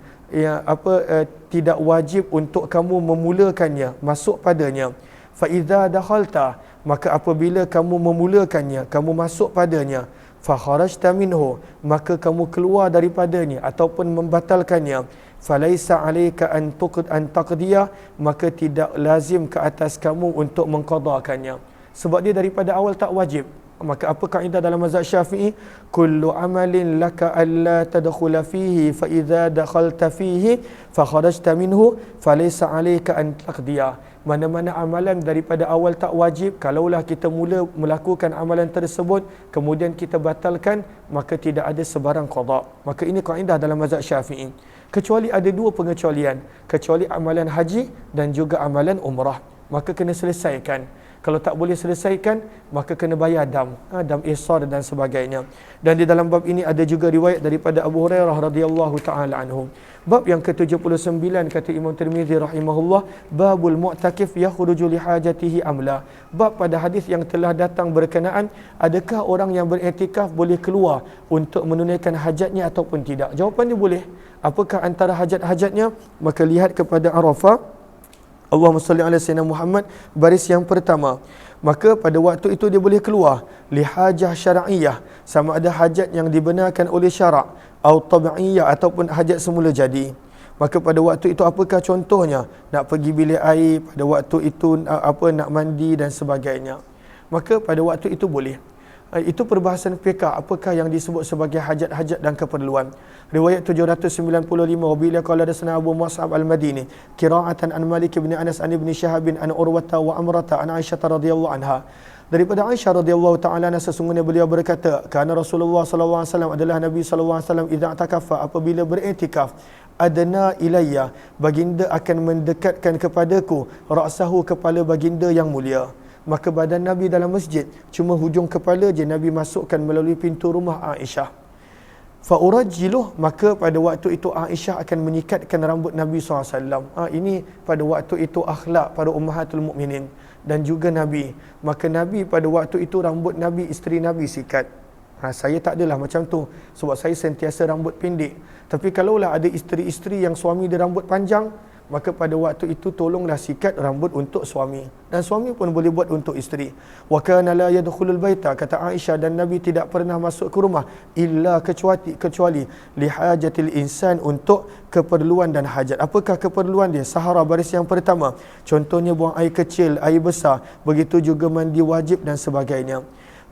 tidak wajib untuk kamu memulakannya, masuk padanya. Fa idza dakhalta, maka apabila kamu memulakannya, kamu masuk padanya, fa kharajta minhu, maka kamu keluar daripadanya ataupun membatalkannya, falaisa alayka an taqdiya, maka tidak lazim ke atas kamu untuk mengqadakannya, sebab dia daripada awal tak wajib. Maka apa kaedah dalam mazhab Syafi'i? Kullu amalin laka alla tadkhula fihi, fa idza dakhalta fihi fa kharajta minhu falaysa alayka an taqdiya. Mana-mana amalan daripada awal tak wajib, kalaulah kita mula melakukan amalan tersebut kemudian kita batalkan, maka tidak ada sebarang qada. Maka ini kaedah dalam mazhab Syafi'i. Kecuali ada 2 pengecualian, kecuali amalan haji dan juga amalan umrah. maka kena selesaikan. Kalau tak boleh selesaikan, maka kena bayar dam, dam ihsar dan sebagainya. Dan di dalam bab ini ada juga riwayat daripada Abu Hurairah radhiyallahu taala anhu. Bab yang ke-79 kata Imam Tirmizi rahimahullah, babul mu'takif yakhruju li hajatihi amla. Bab pada hadis yang telah datang berkenaan, adakah orang yang beriktikaf boleh keluar untuk menunaikan hajatnya ataupun tidak? Jawapannya boleh. Apakah antara hajat-hajatnya? Maka lihat kepada Arafah, Allahumma salli ala sayyidina Muhammad, baris yang pertama. Maka pada waktu itu dia boleh keluar lihajah syar'iyyah, sama ada hajat yang dibenarkan oleh syarak, atau tab'iyyah, ataupun hajat semula jadi. Maka pada waktu itu apakah contohnya? Nak pergi bilik air, pada waktu itu nak mandi dan sebagainya. Maka pada waktu itu boleh. Itu perbahasan fiqh, apakah yang disebut sebagai hajat-hajat dan keperluan. Riwayat 795, wabila qala dasna Abu Mus'ab al-Madini qira'atan an Malik bin Anas an ibn Shihab an Urwata wa Amrata an Aisyah radhiyallahu anha. Daripada Aisyah radhiyallahu taala anha, sesungguhnya beliau berkata, kana Rasulullah sallallahu alaihi wasallam, adalah Nabi sallallahu alaihi wasallam, idza takafa, apabila beriktikaf, adna ilayya, baginda akan mendekatkan kepadaku ra'sahu, kepala baginda yang mulia. Maka badan Nabi dalam masjid cuma hujung kepala je Nabi masukkan melalui pintu rumah Aisyah. Faurajiluh, maka pada waktu itu Aisyah akan menyikatkan rambut Nabi SAW. Ini pada waktu itu akhlak para ummahatul mukminin dan juga Nabi. Maka Nabi pada waktu itu rambut Nabi, isteri Nabi sikat. Saya tak adalah macam tu, sebab saya sentiasa rambut pendek. Tapi kalaulah ada isteri-isteri yang suami dia rambut panjang, maka pada waktu itu tolonglah sikat rambut untuk suami, dan suami pun boleh buat untuk isteri. Wa kana la yadkhulul baita, kata Aisyah, dan Nabi tidak pernah masuk ke rumah illa kecuali li hajatil insan, untuk keperluan dan hajat. Apakah keperluan dia? Sahara, baris yang pertama, contohnya buang air kecil, air besar, begitu juga mandi wajib dan sebagainya.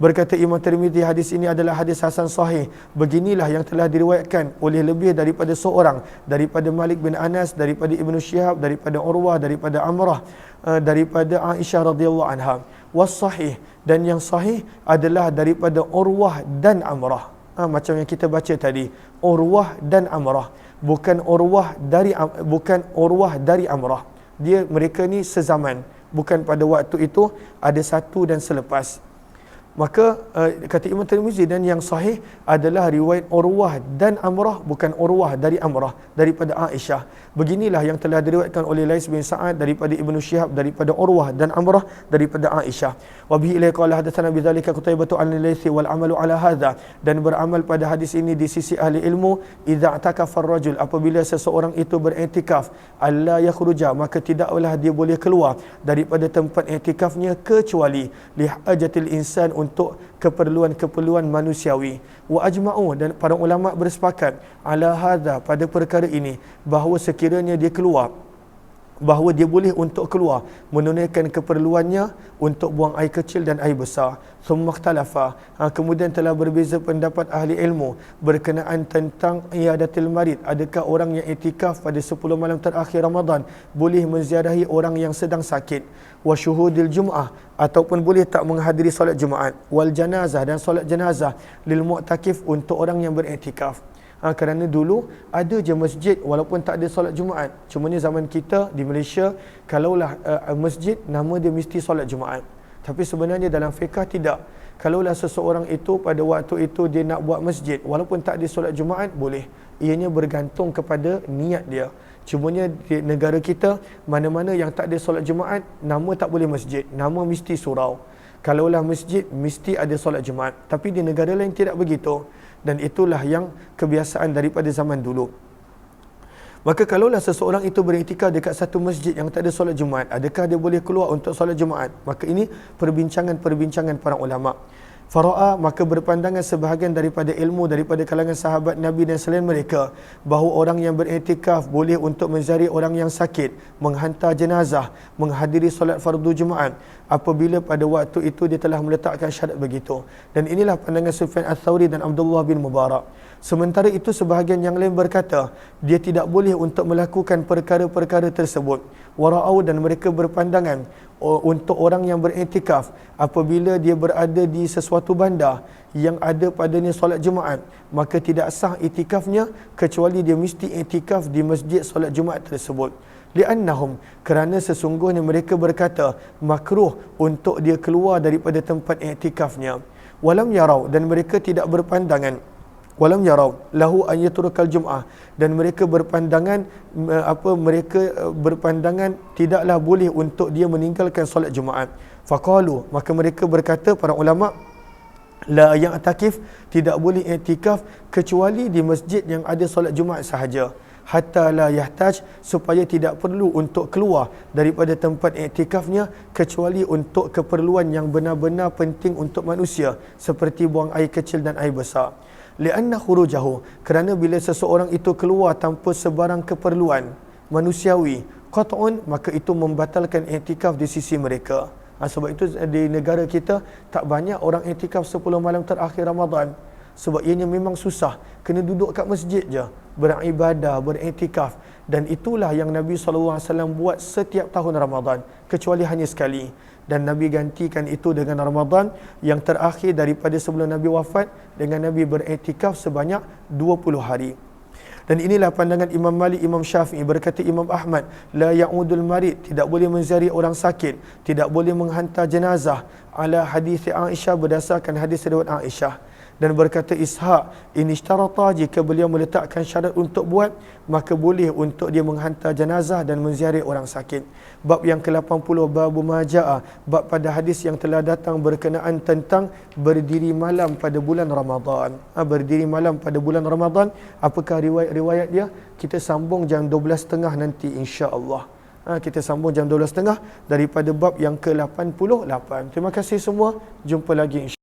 Berkata Imam Tirmizi, hadis ini adalah hadis hasan sahih. Beginilah yang telah diriwayatkan oleh lebih daripada seorang, daripada Malik bin Anas, daripada Ibnu Syihab, daripada Urwah, daripada Amrah, daripada Aisyah radhiyallahu anha. Was sahih, dan yang sahih adalah daripada Urwah dan Amrah. Macam yang kita baca tadi, Urwah dan Amrah, bukan Urwah dari Amrah. Mereka ni sezaman, bukan pada waktu itu, ada satu dan selepas. Maka kata Imam Tirmizi, dan yang sahih adalah riwayat Urwah dan Amrah, bukan Urwah dari Amrah, daripada Aisyah. Beginilah yang telah diriwayatkan oleh Lais bin Sa'ad, daripada Ibnu Syihab, daripada Urwah dan Amrah, daripada Aisyah. Wa bihi ilai qala hadatsana bidzalika Qutaibah al-Laitsi wal amalu ala hadza, dan beramal pada hadis ini di sisi ahli ilmu, idza takafa ar-rajul, apabila seseorang itu beriktikaf, alla yakhruja, maka tidaklah dia boleh keluar daripada tempat iktikafnya kecuali li hajatil insan, untuk keperluan-keperluan manusiawi. Wa ajma'u, dan para ulama bersepakat ala hadza, pada perkara ini, bahawa sekiranya dia keluar, bahawa dia boleh untuk keluar menunaikan keperluannya untuk buang air kecil dan air besar. Thumma ikhtalafa, kemudian telah berbeza pendapat ahli ilmu berkenaan tentang iadatil marid, adakah orang yang iktikaf pada 10 malam terakhir Ramadan boleh menziarahi orang yang sedang sakit, wa syuhudil jum'ah, ataupun boleh tak menghadiri solat Jumaat, wal janazah, dan solat jenazah, lil mu'takif, untuk orang yang beriktikaf. Kerana dulu ada je masjid walaupun tak ada solat Jumaat. Cuma ni zaman kita di Malaysia, kalaulah masjid, nama dia mesti solat Jumaat. Tapi sebenarnya dalam fiqh tidak. Kalaulah seseorang itu pada waktu itu dia nak buat masjid walaupun tak ada solat Jumaat, boleh. Ianya bergantung kepada niat dia. Cumanya di negara kita, mana-mana yang tak ada solat Jumaat, nama tak boleh masjid, nama mesti surau. Kalaulah masjid, mesti ada solat Jumaat. Tapi di negara lain tidak begitu. Dan itulah yang kebiasaan daripada zaman dulu. Maka kalaulah seseorang itu beriktikaf dekat satu masjid yang tak ada solat Jumaat, adakah dia boleh keluar untuk solat Jumaat? Maka ini perbincangan para ulama. Fara'a, maka berpandangan sebahagian daripada ilmu daripada kalangan sahabat Nabi dan selain mereka, bahawa orang yang beriktikaf boleh untuk menziarahi orang yang sakit, menghantar jenazah, menghadiri solat fardu Jumaat apabila pada waktu itu dia telah meletakkan syarat begitu. Dan inilah pandangan Sufyan Ats-Tsauri dan Abdullah bin Mubarak. Sementara itu sebahagian yang lain berkata, dia tidak boleh untuk melakukan perkara-perkara tersebut. Wara'au, dan mereka berpandangan untuk orang yang beriktikaf apabila dia berada di sesuatu bandar yang ada padanya solat Jumaat, maka tidak sah iktikafnya kecuali dia mesti iktikaf di masjid solat Jumaat tersebut. li'annahum, kerana sesungguhnya mereka berkata makruh untuk dia keluar daripada tempat iktikafnya. Walam yarau, dan mereka tidak berpandangan, walam yarau lahu an yatrukal jum'ah, dan mereka berpandangan mereka berpandangan tidaklah boleh untuk dia meninggalkan solat Jumaat. Faqalu, maka mereka berkata, para ulama, la ya'takif, tidak boleh iktikaf kecuali di masjid yang ada solat Jumaat sahaja. Hatta la yahtaj, supaya tidak perlu untuk keluar daripada tempat iktikafnya kecuali untuk keperluan yang benar-benar penting untuk manusia, seperti buang air kecil dan air besar. Lianna khurujahu, kerana bila seseorang itu keluar tanpa sebarang keperluan manusiawi, qat'un, maka itu membatalkan iktikaf di sisi mereka. Sebab itu di negara kita tak banyak orang iktikaf 10 malam terakhir Ramadan. Sebab ianya memang susah, kena duduk kat masjid je, beribadah, beriktikaf. Dan itulah yang Nabi SAW buat setiap tahun Ramadan, kecuali hanya sekali. Dan Nabi gantikan itu dengan Ramadan yang terakhir daripada sebelum Nabi wafat, dengan Nabi beriktikaf sebanyak 20 hari. Dan inilah pandangan Imam Malik, Imam Syafi'i. Berkata Imam Ahmad, la ya'udul marid, tidak boleh menziarah orang sakit, tidak boleh menghantar jenazah, ala hadis Aisyah, berdasarkan hadis riwayat Aisyah. Dan berkata Ishaq, ini syarata, jika beliau meletakkan syarat untuk buat, maka boleh untuk dia menghantar jenazah dan menziarah orang sakit. Bab yang ke-80, babu maja'a, bab pada hadis yang telah datang berkenaan tentang berdiri malam pada bulan Ramadan. Berdiri malam pada bulan Ramadan, apakah riwayat dia? Kita sambung jam 12.30 nanti, insya-Allah. Kita sambung jam 12.30 daripada bab yang ke-88. Terima kasih semua, jumpa lagi insya-Allah.